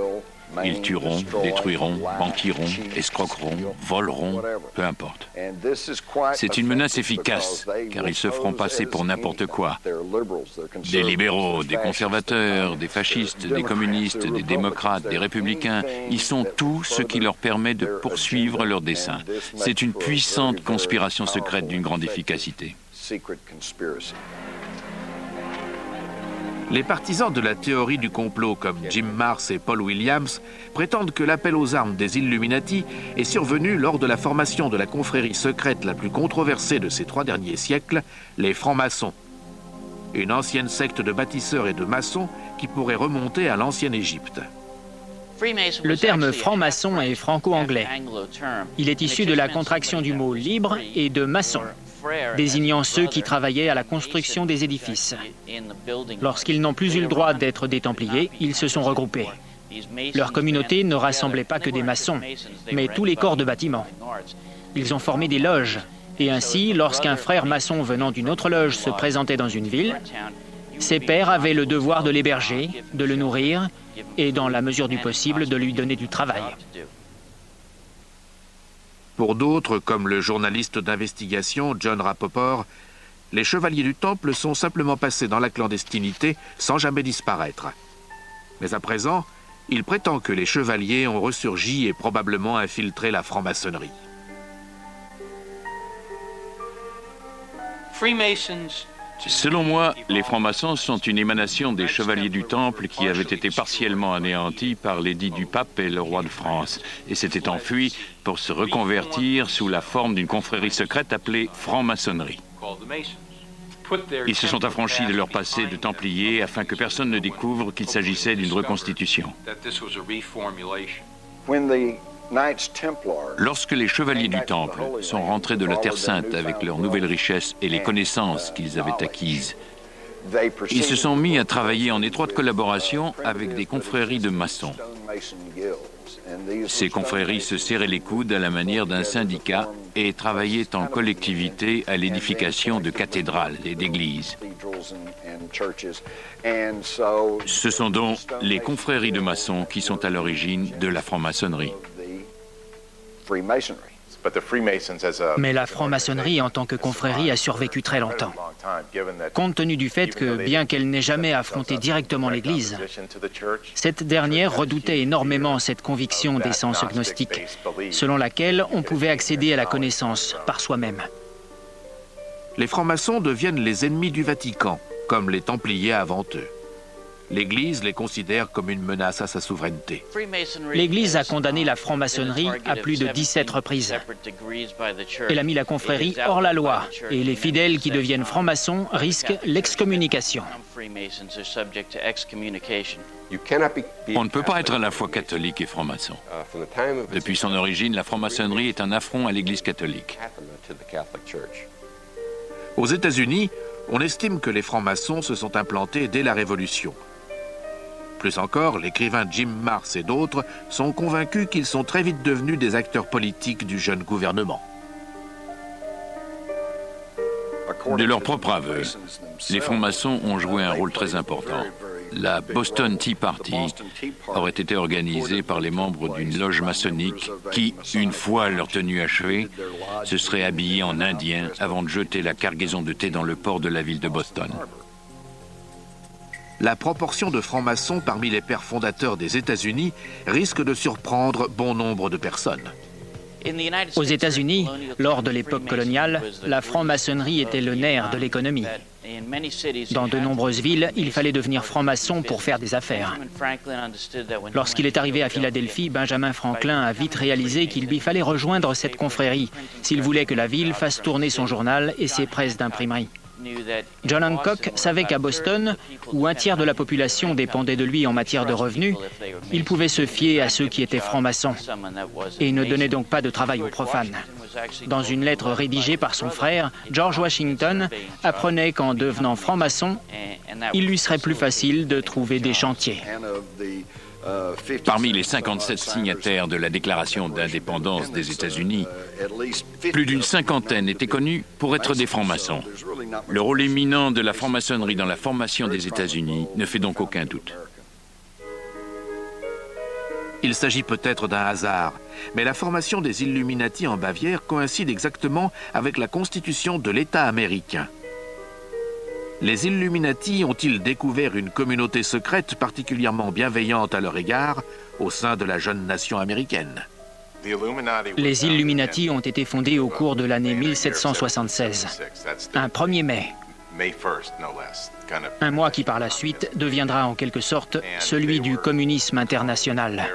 Ils tueront, détruiront, mentiront, escroqueront, voleront, peu importe. C'est une menace efficace, car ils se feront passer pour n'importe quoi. Des libéraux, des conservateurs, des fascistes, des communistes, des démocrates, des républicains, ils sont tout ce qui leur permet de poursuivre leurs desseins. C'est une puissante conspiration secrète d'une grande efficacité. Les partisans de la théorie du complot comme Jim Marrs et Paul Williams prétendent que l'appel aux armes des Illuminati est survenu lors de la formation de la confrérie secrète la plus controversée de ces 3 derniers siècles, les francs-maçons. Une ancienne secte de bâtisseurs et de maçons qui pourrait remonter à l'ancienne Égypte. Le terme franc-maçon est franco-anglais. Il est issu de la contraction du mot libre et de maçon, désignant ceux qui travaillaient à la construction des édifices. Lorsqu'ils n'ont plus eu le droit d'être des Templiers, ils se sont regroupés. Leur communauté ne rassemblait pas que des maçons, mais tous les corps de bâtiment. Ils ont formé des loges, et ainsi, lorsqu'un frère maçon venant d'une autre loge se présentait dans une ville, ses pairs avaient le devoir de l'héberger, de le nourrir, et dans la mesure du possible, de lui donner du travail. Pour d'autres, comme le journaliste d'investigation John Rapoport, les chevaliers du Temple sont simplement passés dans la clandestinité sans jamais disparaître. Mais à présent, il prétend que les chevaliers ont ressurgi et probablement infiltré la franc-maçonnerie. Selon moi, les francs-maçons sont une émanation des chevaliers du Temple qui avaient été partiellement anéantis par l'édit du pape et le roi de France et s'étaient enfuis pour se reconvertir sous la forme d'une confrérie secrète appelée franc-maçonnerie. Ils se sont affranchis de leur passé de Templiers afin que personne ne découvre qu'il s'agissait d'une reconstitution. Lorsque les chevaliers du Temple sont rentrés de la Terre Sainte avec leurs nouvelles richesses et les connaissances qu'ils avaient acquises, ils se sont mis à travailler en étroite collaboration avec des confréries de maçons. Ces confréries se serraient les coudes à la manière d'un syndicat et travaillaient en collectivité à l'édification de cathédrales et d'églises. Ce sont donc les confréries de maçons qui sont à l'origine de la franc-maçonnerie. Mais la franc-maçonnerie en tant que confrérie a survécu très longtemps. Compte tenu du fait que, bien qu'elle n'ait jamais affronté directement l'Église, cette dernière redoutait énormément cette conviction d'essence gnostique, selon laquelle on pouvait accéder à la connaissance par soi-même. Les francs-maçons deviennent les ennemis du Vatican, comme les Templiers avant eux. L'Église les considère comme une menace à sa souveraineté. L'Église a condamné la franc-maçonnerie à plus de 17 reprises. Elle a mis la confrérie hors la loi et les fidèles qui deviennent francs-maçons risquent l'excommunication. On ne peut pas être à la fois catholique et franc-maçon. Depuis son origine, la franc-maçonnerie est un affront à l'Église catholique. Aux États-Unis, on estime que les francs-maçons se sont implantés dès la Révolution. Plus encore, l'écrivain Jim Marrs et d'autres sont convaincus qu'ils sont très vite devenus des acteurs politiques du jeune gouvernement. De leur propre aveu, les francs-maçons ont joué un rôle très important. La Boston Tea Party aurait été organisée par les membres d'une loge maçonnique qui, une fois leur tenue achevée, se seraient habillés en indiens avant de jeter la cargaison de thé dans le port de la ville de Boston. La proportion de francs-maçons parmi les pères fondateurs des États-Unis risque de surprendre bon nombre de personnes. Aux États-Unis, lors de l'époque coloniale, la franc-maçonnerie était le nerf de l'économie. Dans de nombreuses villes, il fallait devenir franc-maçon pour faire des affaires. Lorsqu'il est arrivé à Philadelphie, Benjamin Franklin a vite réalisé qu'il lui fallait rejoindre cette confrérie s'il voulait que la ville fasse tourner son journal et ses presses d'imprimerie. John Hancock savait qu'à Boston, où un tiers de la population dépendait de lui en matière de revenus, il pouvait se fier à ceux qui étaient francs-maçons et ne donnait donc pas de travail aux profanes. Dans une lettre rédigée par son frère, George Washington apprenait qu'en devenant franc-maçon, il lui serait plus facile de trouver des chantiers. Parmi les 57 signataires de la Déclaration d'indépendance des États-Unis, plus d'une cinquantaine étaient connus pour être des francs-maçons. Le rôle éminent de la franc-maçonnerie dans la formation des États-Unis ne fait donc aucun doute. Il s'agit peut-être d'un hasard, mais la formation des Illuminati en Bavière coïncide exactement avec la constitution de l'État américain. Les Illuminati ont-ils découvert une communauté secrète particulièrement bienveillante à leur égard au sein de la jeune nation américaine? Les Illuminati ont été fondés au cours de l'année 1776, un 1er mai. Un mois qui par la suite deviendra en quelque sorte celui du communisme international.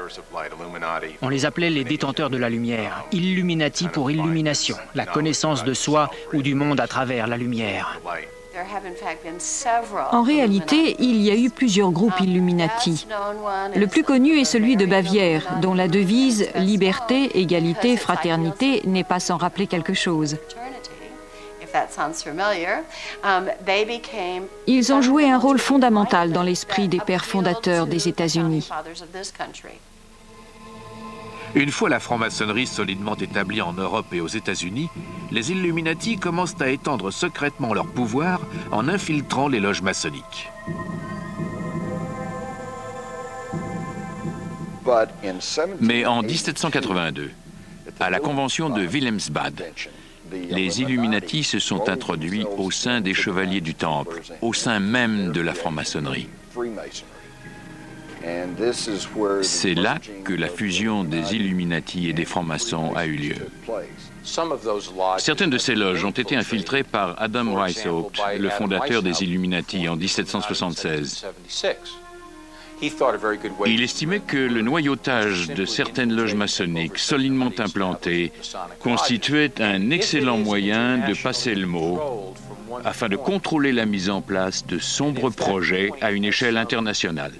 On les appelait les détenteurs de la lumière, Illuminati pour illumination, la connaissance de soi ou du monde à travers la lumière. En réalité, il y a eu plusieurs groupes Illuminati. Le plus connu est celui de Bavière, dont la devise « Liberté, égalité, fraternité » n'est pas sans rappeler quelque chose. Ils ont joué un rôle fondamental dans l'esprit des pères fondateurs des États-Unis. Une fois la franc-maçonnerie solidement établie en Europe et aux États-Unis, les Illuminati commencent à étendre secrètement leur pouvoir en infiltrant les loges maçonniques. Mais en 1782, à la convention de Wilhelmsbad, les Illuminati se sont introduits au sein des Chevaliers du Temple, au sein même de la franc-maçonnerie. C'est là que la fusion des Illuminati et des francs-maçons a eu lieu. Certaines de ces loges ont été infiltrées par Adam Weishaupt, le fondateur des Illuminati, en 1776. Il estimait que le noyautage de certaines loges maçonniques solidement implantées constituait un excellent moyen de passer le mot afin de contrôler la mise en place de sombres projets à une échelle internationale.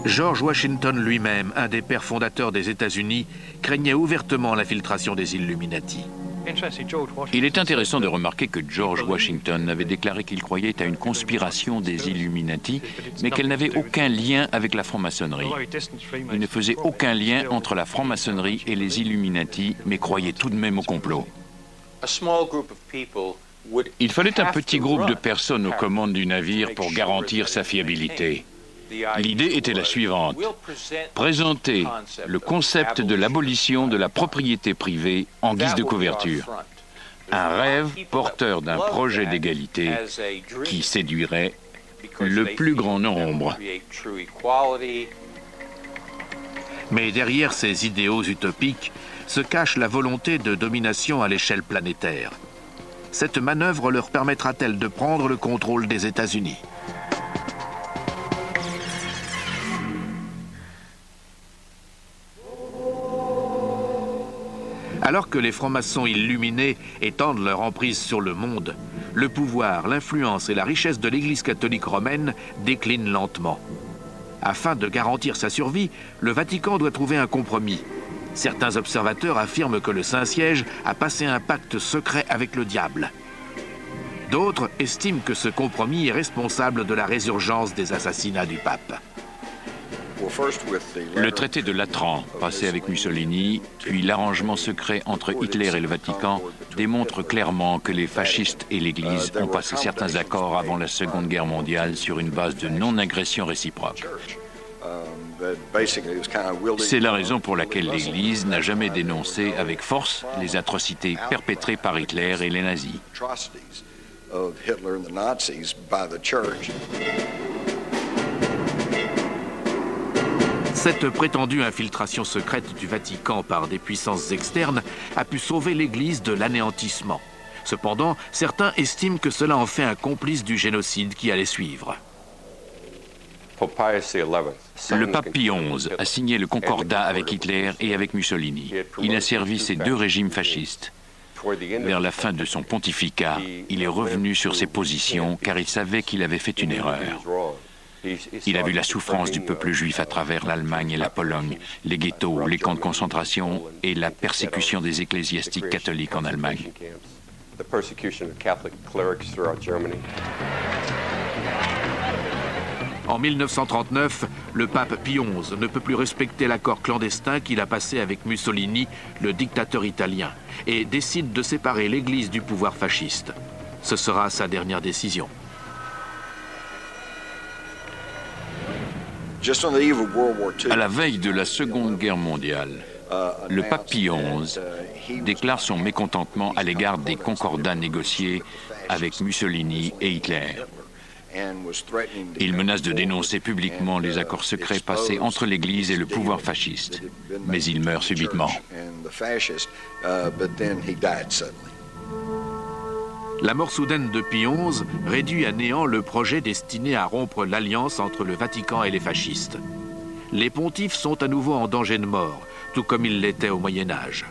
George Washington lui-même, un des pères fondateurs des États-Unis, craignait ouvertement l'infiltration des Illuminati. Il est intéressant de remarquer que George Washington avait déclaré qu'il croyait à une conspiration des Illuminati, mais qu'elle n'avait aucun lien avec la franc-maçonnerie. Il ne faisait aucun lien entre la franc-maçonnerie et les Illuminati, mais croyait tout de même au complot. Il fallait un petit groupe de personnes aux commandes du navire pour garantir sa fiabilité. L'idée était la suivante: présenter le concept de l'abolition de la propriété privée en guise de couverture. Un rêve porteur d'un projet d'égalité qui séduirait le plus grand nombre. Mais derrière ces idéaux utopiques se cache la volonté de domination à l'échelle planétaire. Cette manœuvre leur permettra-t-elle de prendre le contrôle des États-Unis? Alors que les francs-maçons illuminés étendent leur emprise sur le monde, le pouvoir, l'influence et la richesse de l'Église catholique romaine déclinent lentement. Afin de garantir sa survie, le Vatican doit trouver un compromis. Certains observateurs affirment que le Saint-Siège a passé un pacte secret avec le diable. D'autres estiment que ce compromis est responsable de la résurgence des assassinats du pape. Le traité de Latran, passé avec Mussolini, puis l'arrangement secret entre Hitler et le Vatican, démontrent clairement que les fascistes et l'Église ont passé certains accords avant la Seconde Guerre mondiale sur une base de non-agression réciproque. C'est la raison pour laquelle l'Église n'a jamais dénoncé avec force les atrocités perpétrées par Hitler et les nazis. Cette prétendue infiltration secrète du Vatican par des puissances externes a pu sauver l'Église de l'anéantissement. Cependant, certains estiment que cela en fait un complice du génocide qui allait suivre. Le pape Pie XI a signé le concordat avec Hitler et avec Mussolini. Il a servi ces deux régimes fascistes. Vers la fin de son pontificat, il est revenu sur ses positions car il savait qu'il avait fait une erreur. Il a vu la souffrance du peuple juif à travers l'Allemagne et la Pologne, les ghettos, les camps de concentration et la persécution des ecclésiastiques catholiques en Allemagne. En 1939, le pape Pie XI ne peut plus respecter l'accord clandestin qu'il a passé avec Mussolini, le dictateur italien, et décide de séparer l'Église du pouvoir fasciste. Ce sera sa dernière décision. À la veille de la Seconde Guerre mondiale, le pape Pie XI déclare son mécontentement à l'égard des concordats négociés avec Mussolini et Hitler. Il menace de dénoncer publiquement les accords secrets passés entre l'Église et le pouvoir fasciste, mais il meurt subitement. La mort soudaine de Pie XI réduit à néant le projet destiné à rompre l'alliance entre le Vatican et les fascistes. Les pontifes sont à nouveau en danger de mort, tout comme ils l'étaient au Moyen-Âge.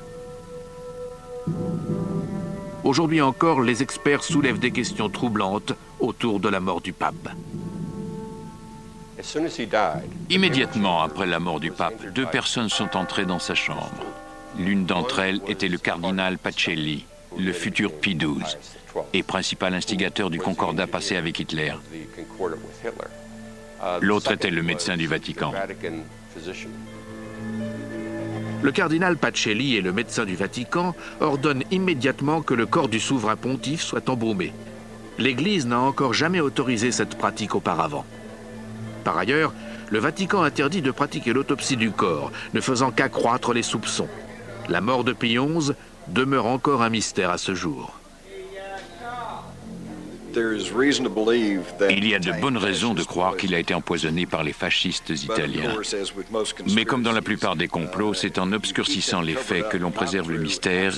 Aujourd'hui encore, les experts soulèvent des questions troublantes autour de la mort du pape. Immédiatement après la mort du pape, 2 personnes sont entrées dans sa chambre. L'une d'entre elles était le cardinal Pacelli, le futur Pie XII, et principal instigateur du concordat passé avec Hitler. L'autre était le médecin du Vatican. Le cardinal Pacelli et le médecin du Vatican ordonnent immédiatement que le corps du souverain pontife soit embaumé. L'Église n'a encore jamais autorisé cette pratique auparavant. Par ailleurs, le Vatican interdit de pratiquer l'autopsie du corps, ne faisant qu'accroître les soupçons. La mort de Pie XI demeure encore un mystère à ce jour. Il y a de bonnes raisons de croire qu'il a été empoisonné par les fascistes italiens. Mais comme dans la plupart des complots, c'est en obscurcissant les faits que l'on préserve le mystère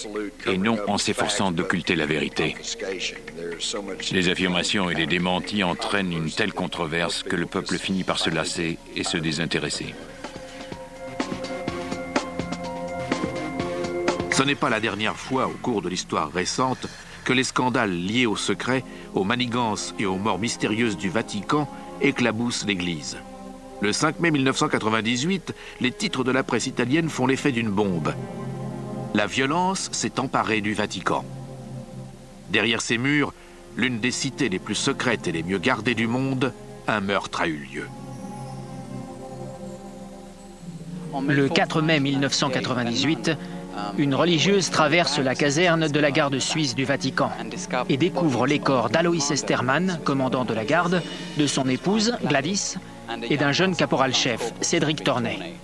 et non en s'efforçant d'occulter la vérité. Les affirmations et les démentis entraînent une telle controverse que le peuple finit par se lasser et se désintéresser. Ce n'est pas la dernière fois au cours de l'histoire récente que les scandales liés au secret, aux manigances et aux morts mystérieuses du Vatican éclaboussent l'Église. Le 5 mai 1998, les titres de la presse italienne font l'effet d'une bombe. La violence s'est emparée du Vatican. Derrière ces murs, l'une des cités les plus secrètes et les mieux gardées du monde, un meurtre a eu lieu. Le 4 mai 1998, une religieuse traverse la caserne de la garde suisse du Vatican et découvre les corps d'Alois Estermann, commandant de la garde, de son épouse, Gladys, et d'un jeune caporal-chef, Cédric Tornet.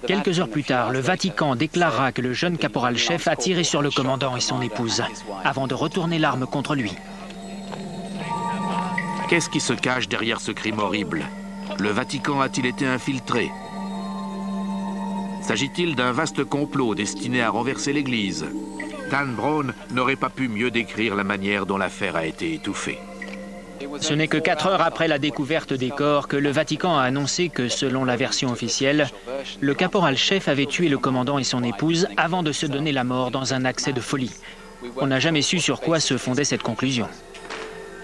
Quelques heures plus tard, le Vatican déclara que le jeune caporal-chef a tiré sur le commandant et son épouse, avant de retourner l'arme contre lui. Qu'est-ce qui se cache derrière ce crime horrible? Le Vatican a-t-il été infiltré? S'agit-il d'un vaste complot destiné à renverser l'Église? Dan Brown n'aurait pas pu mieux décrire la manière dont l'affaire a été étouffée. Ce n'est que 4 heures après la découverte des corps que le Vatican a annoncé que, selon la version officielle, le caporal-chef avait tué le commandant et son épouse avant de se donner la mort dans un accès de folie. On n'a jamais su sur quoi se fondait cette conclusion.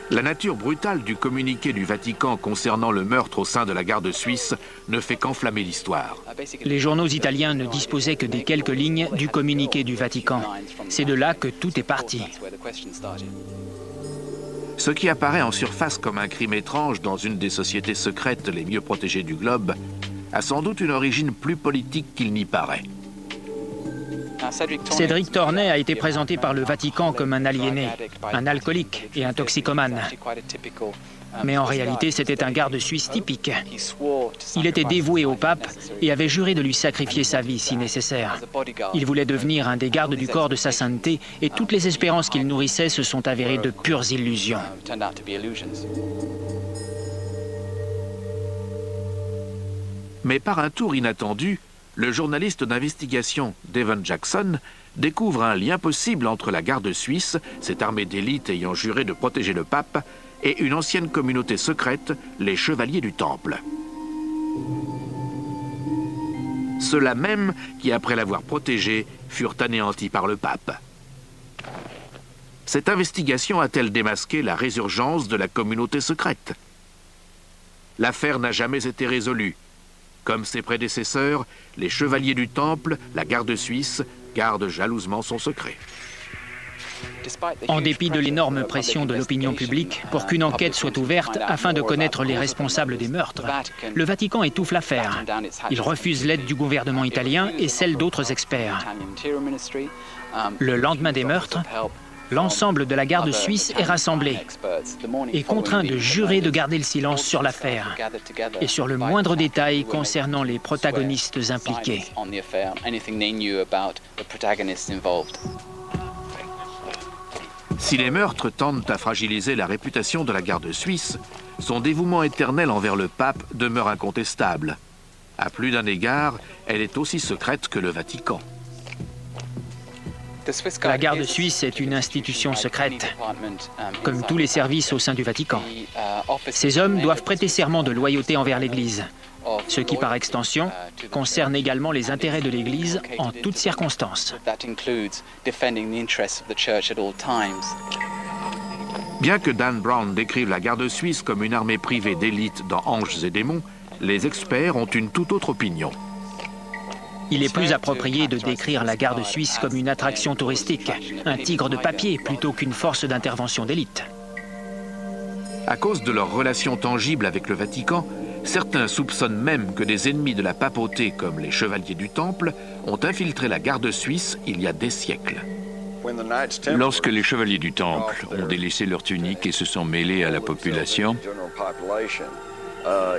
La nature brutale du communiqué du Vatican concernant le meurtre au sein de la garde suisse ne fait qu'enflammer l'histoire. Les journaux italiens ne disposaient que des quelques lignes du communiqué du Vatican. C'est de là que tout est parti. Ce qui apparaît en surface comme un crime étrange dans une des sociétés secrètes les mieux protégées du globe a sans doute une origine plus politique qu'il n'y paraît. Cédric Tornet a été présenté par le Vatican comme un aliéné, un alcoolique et un toxicomane. Mais en réalité, c'était un garde suisse typique. Il était dévoué au pape et avait juré de lui sacrifier sa vie si nécessaire. Il voulait devenir un des gardes du corps de sa sainteté et toutes les espérances qu'il nourrissait se sont avérées de pures illusions. Mais par un tour inattendu, le journaliste d'investigation Devon Jackson découvre un lien possible entre la garde suisse, cette armée d'élite ayant juré de protéger le pape, et une ancienne communauté secrète, les Chevaliers du Temple. Ceux-là même qui, après l'avoir protégé, furent anéantis par le pape. Cette investigation a-t-elle démasqué la résurgence de la communauté secrète? L'affaire n'a jamais été résolue. Comme ses prédécesseurs, les Chevaliers du Temple, la garde suisse, gardent jalousement son secret. En dépit de l'énorme pression de l'opinion publique pour qu'une enquête soit ouverte afin de connaître les responsables des meurtres, le Vatican étouffe l'affaire. Il refuse l'aide du gouvernement italien et celle d'autres experts. Le lendemain des meurtres, L'ensemble de la garde suisse est rassemblé et contraint de jurer de garder le silence sur l'affaire et sur le moindre détail concernant les protagonistes impliqués. Si les meurtres tendent à fragiliser la réputation de la garde suisse, son dévouement éternel envers le pape demeure incontestable. À plus d'un égard, elle est aussi secrète que le Vatican. La garde suisse est une institution secrète, comme tous les services au sein du Vatican. Ces hommes doivent prêter serment de loyauté envers l'Église, ce qui, par extension, concerne également les intérêts de l'Église en toutes circonstances. Bien que Dan Brown décrive la garde suisse comme une armée privée d'élite dans Anges et démons, les experts ont une toute autre opinion. Il est plus approprié de décrire la garde suisse comme une attraction touristique, un tigre de papier plutôt qu'une force d'intervention d'élite. À cause de leur relation tangible avec le Vatican, certains soupçonnent même que des ennemis de la papauté comme les chevaliers du Temple ont infiltré la garde suisse il y a des siècles. Lorsque les chevaliers du Temple ont délaissé leur tunique et se sont mêlés à la population,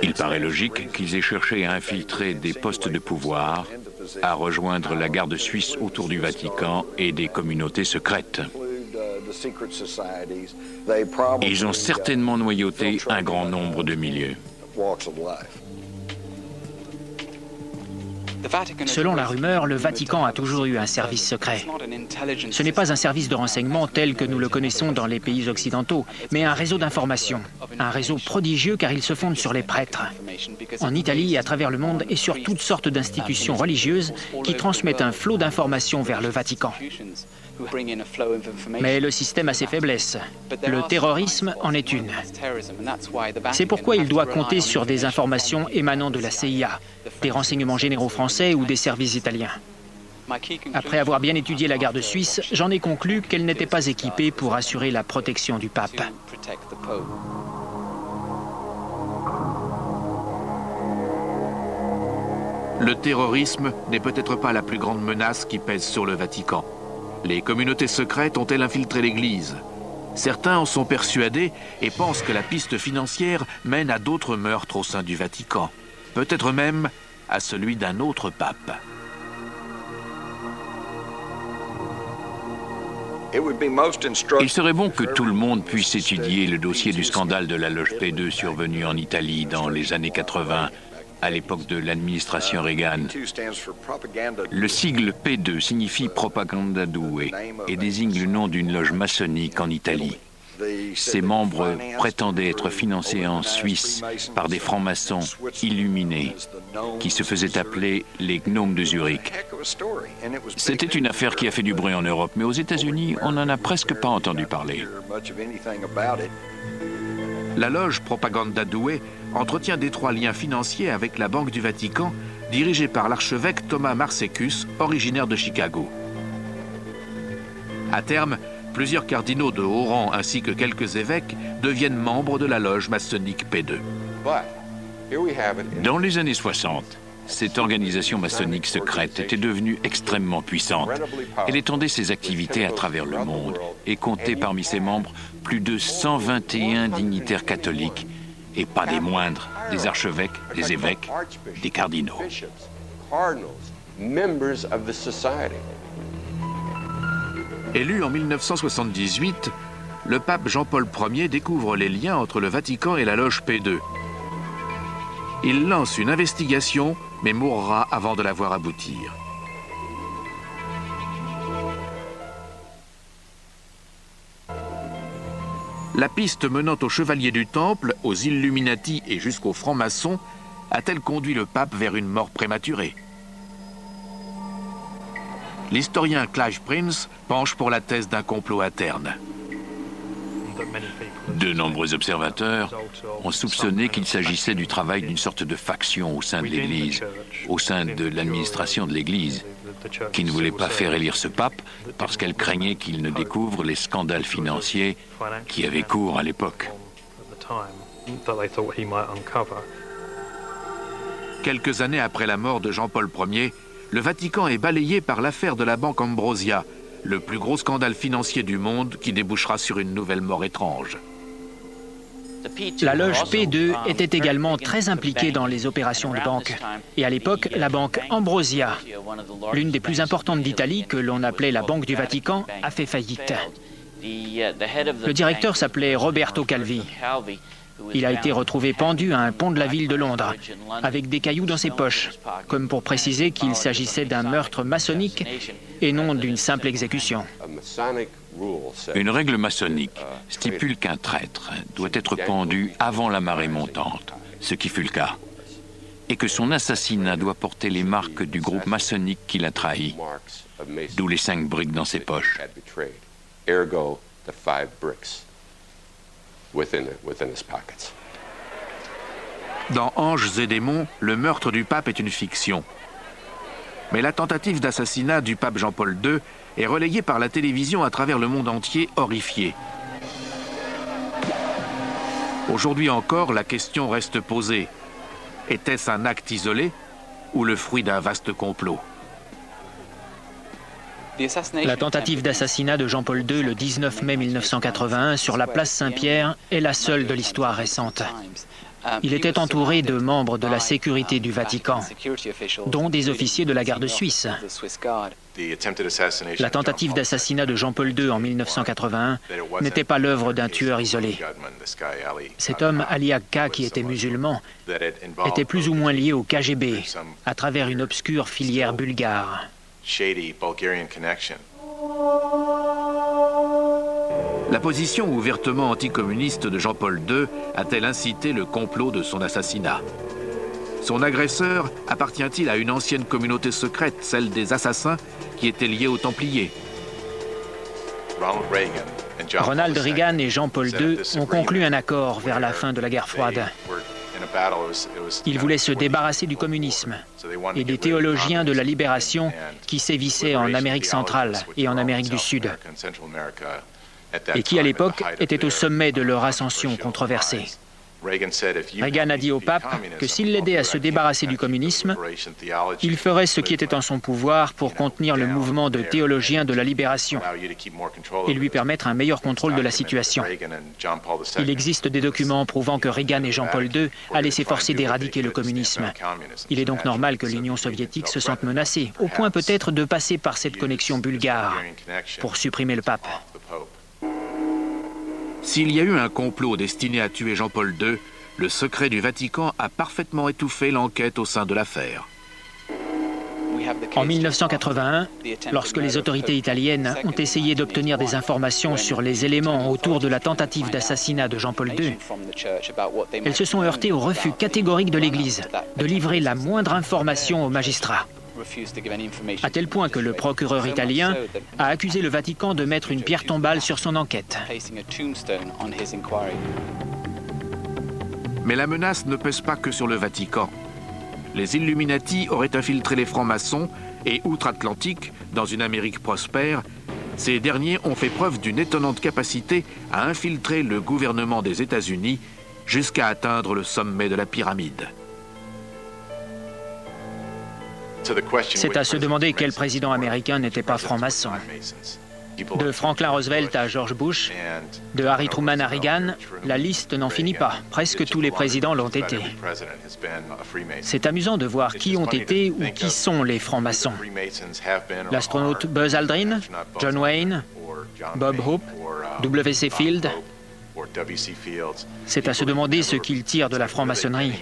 il paraît logique qu'ils aient cherché à infiltrer des postes de pouvoir, à rejoindre la garde suisse autour du Vatican et des communautés secrètes. Ils ont certainement noyauté un grand nombre de milieux. Selon la rumeur, le Vatican a toujours eu un service secret. Ce n'est pas un service de renseignement tel que nous le connaissons dans les pays occidentaux, mais un réseau d'information. Un réseau prodigieux car il se fonde sur les prêtres. En Italie, à travers le monde et sur toutes sortes d'institutions religieuses qui transmettent un flot d'informations vers le Vatican. Mais le système a ses faiblesses. Le terrorisme en est une. C'est pourquoi il doit compter sur des informations émanant de la CIA, des renseignements généraux français ou des services italiens. Après avoir bien étudié la garde suisse, j'en ai conclu qu'elle n'était pas équipée pour assurer la protection du pape. Le terrorisme n'est peut-être pas la plus grande menace qui pèse sur le Vatican. Les communautés secrètes ont-elles infiltré l'Église? Certains en sont persuadés et pensent que la piste financière mène à d'autres meurtres au sein du Vatican. Peut-être même à celui d'un autre pape. Il serait bon que tout le monde puisse étudier le dossier du scandale de la loge P2 survenu en Italie dans les années 80, à l'époque de l'administration Reagan. Le sigle P2 signifie Propaganda Due et désigne le nom d'une loge maçonnique en Italie. Ses membres prétendaient être financés en Suisse par des francs-maçons illuminés qui se faisaient appeler les gnomes de Zurich. C'était une affaire qui a fait du bruit en Europe, mais aux États-Unis, on n'en a presque pas entendu parler. La loge Propaganda Due entretient d'étroits liens financiers avec la Banque du Vatican, dirigée par l'archevêque Thomas Marsecus, originaire de Chicago. À terme, plusieurs cardinaux de haut rang ainsi que quelques évêques deviennent membres de la loge maçonnique P2. Dans les années 60, cette organisation maçonnique secrète était devenue extrêmement puissante. Elle étendait ses activités à travers le monde et comptait parmi ses membres plus de 121 dignitaires catholiques, et pas des moindres, des archevêques, des évêques, des cardinaux. Élu en 1978, le pape Jean-Paul Ier découvre les liens entre le Vatican et la loge P2. Il lance une investigation, mais mourra avant de la voir aboutir. La piste menant aux chevaliers du Temple, aux Illuminati et jusqu'aux francs-maçons a-t-elle conduit le pape vers une mort prématurée? L'historien Clive Prince penche pour la thèse d'un complot interne. De nombreux observateurs ont soupçonné qu'il s'agissait du travail d'une sorte de faction au sein de l'Église, au sein de l'administration de l'Église, qui ne voulait pas faire élire ce pape parce qu'elle craignait qu'il ne découvre les scandales financiers qui avaient cours à l'époque. Quelques années après la mort de Jean-Paul Ier, le Vatican est balayé par l'affaire de la banque Ambrosia, le plus gros scandale financier du monde qui débouchera sur une nouvelle mort étrange. La loge P2 était également très impliquée dans les opérations de banque. Et à l'époque, la banque Ambrosia, l'une des plus importantes d'Italie, que l'on appelait la Banque du Vatican, a fait faillite. Le directeur s'appelait Roberto Calvi. Il a été retrouvé pendu à un pont de la ville de Londres, avec des cailloux dans ses poches, comme pour préciser qu'il s'agissait d'un meurtre maçonnique et non d'une simple exécution. Une règle maçonnique stipule qu'un traître doit être pendu avant la marée montante, ce qui fut le cas, et que son assassinat doit porter les marques du groupe maçonnique qui l'a trahi, d'où les 5 briques dans ses poches. Dans Anges et démons, le meurtre du pape est une fiction. Mais la tentative d'assassinat du pape Jean-Paul II est relayée par la télévision à travers le monde entier, horrifié. Aujourd'hui encore, la question reste posée. Était-ce un acte isolé ou le fruit d'un vaste complot ? La tentative d'assassinat de Jean-Paul II le 19 mai 1981 sur la place Saint-Pierre est la seule de l'histoire récente. Il était entouré de membres de la sécurité du Vatican, dont des officiers de la garde suisse. La tentative d'assassinat de Jean-Paul II en 1981 n'était pas l'œuvre d'un tueur isolé. Cet homme, Ali Agca, qui était musulman, était plus ou moins lié au KGB à travers une obscure filière bulgare. La position ouvertement anticommuniste de Jean-Paul II a-t-elle incité le complot de son assassinat? Son agresseur appartient-il à une ancienne communauté secrète, celle des assassins, qui étaient liés aux Templiers? Ronald Reagan et Jean-Paul II ont conclu un accord vers la fin de la guerre froide. Ils voulaient se débarrasser du communisme et des théologiens de la libération qui sévissaient en Amérique centrale et en Amérique du Sud, et qui à l'époque étaient au sommet de leur ascension controversée. Reagan a dit au pape que s'il l'aidait à se débarrasser du communisme, il ferait ce qui était en son pouvoir pour contenir le mouvement de théologiens de la libération et lui permettre un meilleur contrôle de la situation. Il existe des documents prouvant que Reagan et Jean-Paul II allaient s'efforcer d'éradiquer le communisme. Il est donc normal que l'Union soviétique se sente menacée, au point peut-être de passer par cette connexion bulgare pour supprimer le pape. S'il y a eu un complot destiné à tuer Jean-Paul II, le secret du Vatican a parfaitement étouffé l'enquête au sein de l'affaire. En 1981, lorsque les autorités italiennes ont essayé d'obtenir des informations sur les éléments autour de la tentative d'assassinat de Jean-Paul II, elles se sont heurtées au refus catégorique de l'Église de livrer la moindre information aux magistrats. À tel point que le procureur italien a accusé le Vatican de mettre une pierre tombale sur son enquête. Mais la menace ne pèse pas que sur le Vatican. Les Illuminati auraient infiltré les francs-maçons et, outre-Atlantique, dans une Amérique prospère, ces derniers ont fait preuve d'une étonnante capacité à infiltrer le gouvernement des États-Unis jusqu'à atteindre le sommet de la pyramide. C'est à se demander quel président américain n'était pas franc-maçon. De Franklin Roosevelt à George Bush, de Harry Truman à Reagan, la liste n'en finit pas. Presque tous les présidents l'ont été. C'est amusant de voir qui ont été ou qui sont les francs-maçons. L'astronaute Buzz Aldrin, John Wayne, Bob Hope, W.C. Field. C'est à se demander ce qu'ils tirent de la franc-maçonnerie.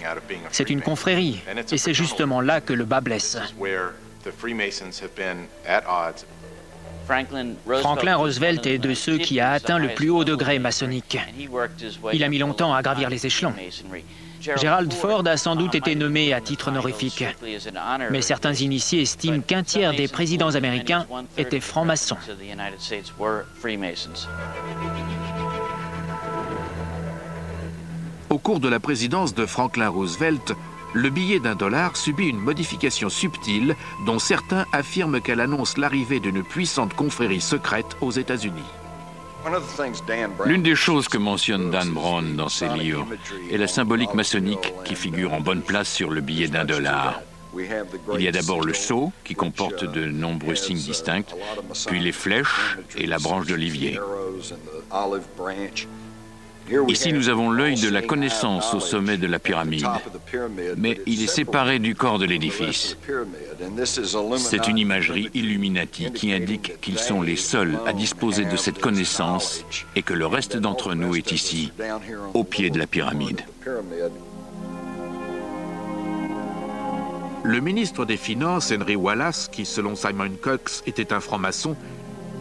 C'est une confrérie, et c'est justement là que le bas blesse. Franklin Roosevelt est de ceux qui a atteint le plus haut degré maçonnique. Il a mis longtemps à gravir les échelons. Gerald Ford a sans doute été nommé à titre honorifique, mais certains initiés estiment qu'un tiers des présidents américains étaient francs-maçons. Au cours de la présidence de Franklin Roosevelt, le billet d'$1 subit une modification subtile dont certains affirment qu'elle annonce l'arrivée d'une puissante confrérie secrète aux États-Unis. L'une des choses que mentionne Dan Brown dans ses livres est la symbolique maçonnique qui figure en bonne place sur le billet d'$1. Il y a d'abord le sceau, qui comporte de nombreux signes distincts, puis les flèches et la branche d'olivier. Ici, nous avons l'œil de la connaissance au sommet de la pyramide, mais il est séparé du corps de l'édifice. C'est une imagerie Illuminati qui indique qu'ils sont les seuls à disposer de cette connaissance et que le reste d'entre nous est ici, au pied de la pyramide. Le ministre des Finances, Henry Wallace, qui selon Simon Cox était un franc-maçon,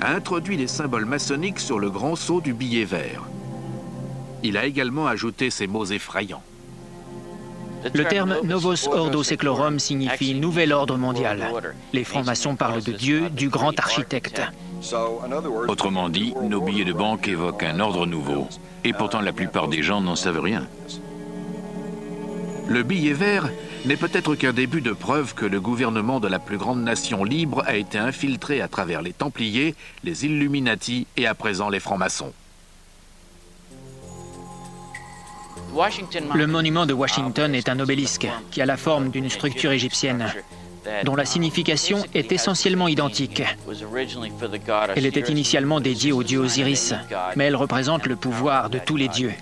a introduit les symboles maçonniques sur le grand sceau du billet vert. Il a également ajouté ces mots effrayants. Le terme Novus Ordo Seclorum signifie Nouvel Ordre Mondial. Les francs-maçons parlent de Dieu, du grand architecte. Autrement dit, nos billets de banque évoquent un ordre nouveau, et pourtant la plupart des gens n'en savent rien. Le billet vert n'est peut-être qu'un début de preuve que le gouvernement de la plus grande nation libre a été infiltré à travers les Templiers, les Illuminati et à présent les francs-maçons. Le monument de Washington est un obélisque qui a la forme d'une structure égyptienne, dont la signification est essentiellement identique. Elle était initialement dédiée au dieu Osiris, mais elle représente le pouvoir de tous les dieux.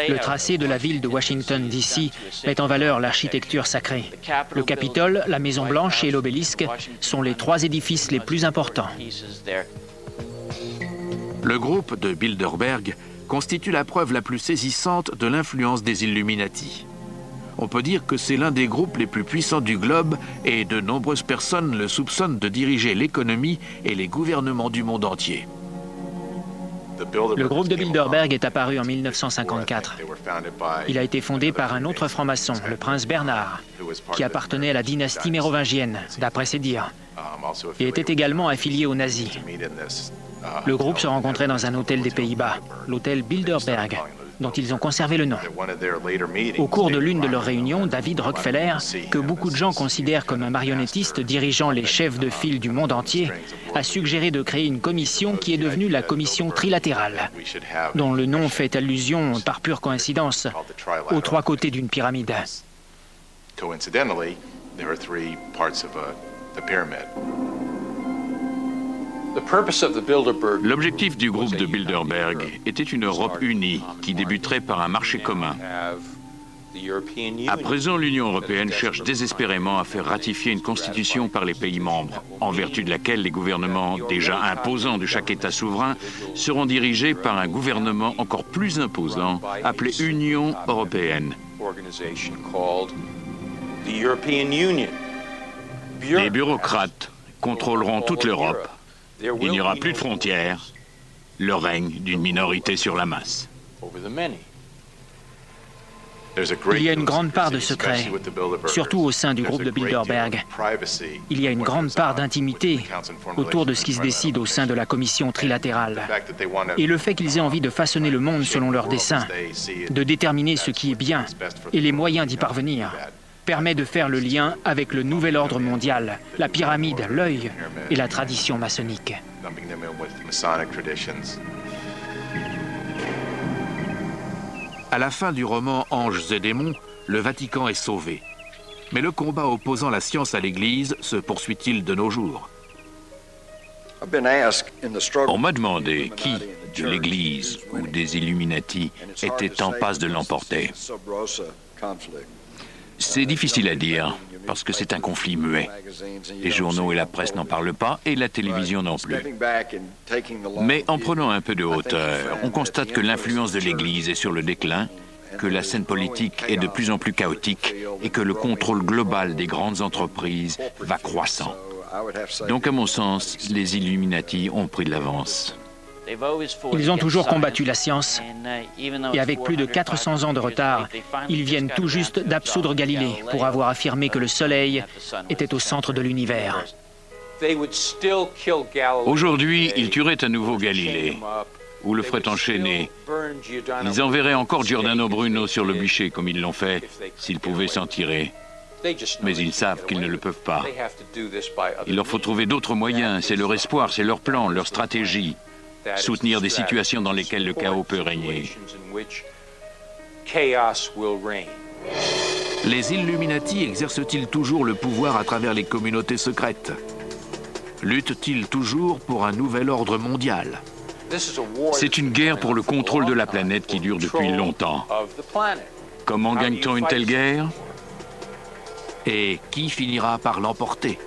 Le tracé de la ville de Washington, D.C. met en valeur l'architecture sacrée. Le Capitole, la Maison Blanche et l'obélisque sont les trois édifices les plus importants. Le groupe de Bilderberg constitue la preuve la plus saisissante de l'influence des Illuminati. On peut dire que c'est l'un des groupes les plus puissants du globe et de nombreuses personnes le soupçonnent de diriger l'économie et les gouvernements du monde entier. Le groupe de Bilderberg est apparu en 1954. Il a été fondé par un autre franc-maçon, le prince Bernard, qui appartenait à la dynastie mérovingienne, d'après ses dires, et était également affilié aux nazis. Le groupe se rencontrait dans un hôtel des Pays-Bas, l'hôtel Bilderberg, dont ils ont conservé le nom. Au cours de l'une de leurs réunions, David Rockefeller, que beaucoup de gens considèrent comme un marionnettiste dirigeant les chefs de file du monde entier, a suggéré de créer une commission qui est devenue la commission trilatérale, dont le nom fait allusion, par pure coïncidence, aux trois côtés d'une pyramide. L'objectif du groupe de Bilderberg était une Europe unie qui débuterait par un marché commun. À présent, l'Union européenne cherche désespérément à faire ratifier une constitution par les pays membres, en vertu de laquelle les gouvernements déjà imposants de chaque État souverain seront dirigés par un gouvernement encore plus imposant, appelé Union européenne. Les bureaucrates contrôleront toute l'Europe. Il n'y aura plus de frontières, le règne d'une minorité sur la masse. Il y a une grande part de secret, surtout au sein du groupe de Bilderberg. Il y a une grande part d'intimité autour de ce qui se décide au sein de la commission trilatérale. Et le fait qu'ils aient envie de façonner le monde selon leurs desseins, de déterminer ce qui est bien et les moyens d'y parvenir, permet de faire le lien avec le nouvel ordre mondial, la pyramide, l'œil et la tradition maçonnique. À la fin du roman Anges et démons, le Vatican est sauvé. Mais le combat opposant la science à l'Église se poursuit-il de nos jours? On m'a demandé qui, de l'Église ou des Illuminati, était en passe de l'emporter. C'est difficile à dire, parce que c'est un conflit muet. Les journaux et la presse n'en parlent pas, et la télévision non plus. Mais en prenant un peu de hauteur, on constate que l'influence de l'Église est sur le déclin, que la scène politique est de plus en plus chaotique, et que le contrôle global des grandes entreprises va croissant. Donc, à mon sens, les Illuminati ont pris de l'avance. Ils ont toujours combattu la science, et avec plus de 400 ans de retard, ils viennent tout juste d'absoudre Galilée pour avoir affirmé que le Soleil était au centre de l'univers. Aujourd'hui, ils tueraient à nouveau Galilée, ou le feraient enchaîner. Ils enverraient encore Giordano Bruno sur le bûcher, comme ils l'ont fait, s'ils pouvaient s'en tirer. Mais ils savent qu'ils ne le peuvent pas. Il leur faut trouver d'autres moyens, c'est leur espoir, c'est leur plan, leur stratégie. Soutenir des situations dans lesquelles le chaos peut régner. Les Illuminati exercent-ils toujours le pouvoir à travers les communautés secrètes? Luttent-ils toujours pour un nouvel ordre mondial? C'est une guerre pour le contrôle de la planète qui dure depuis longtemps. Comment gagne-t-on une telle guerre? Et qui finira par l'emporter?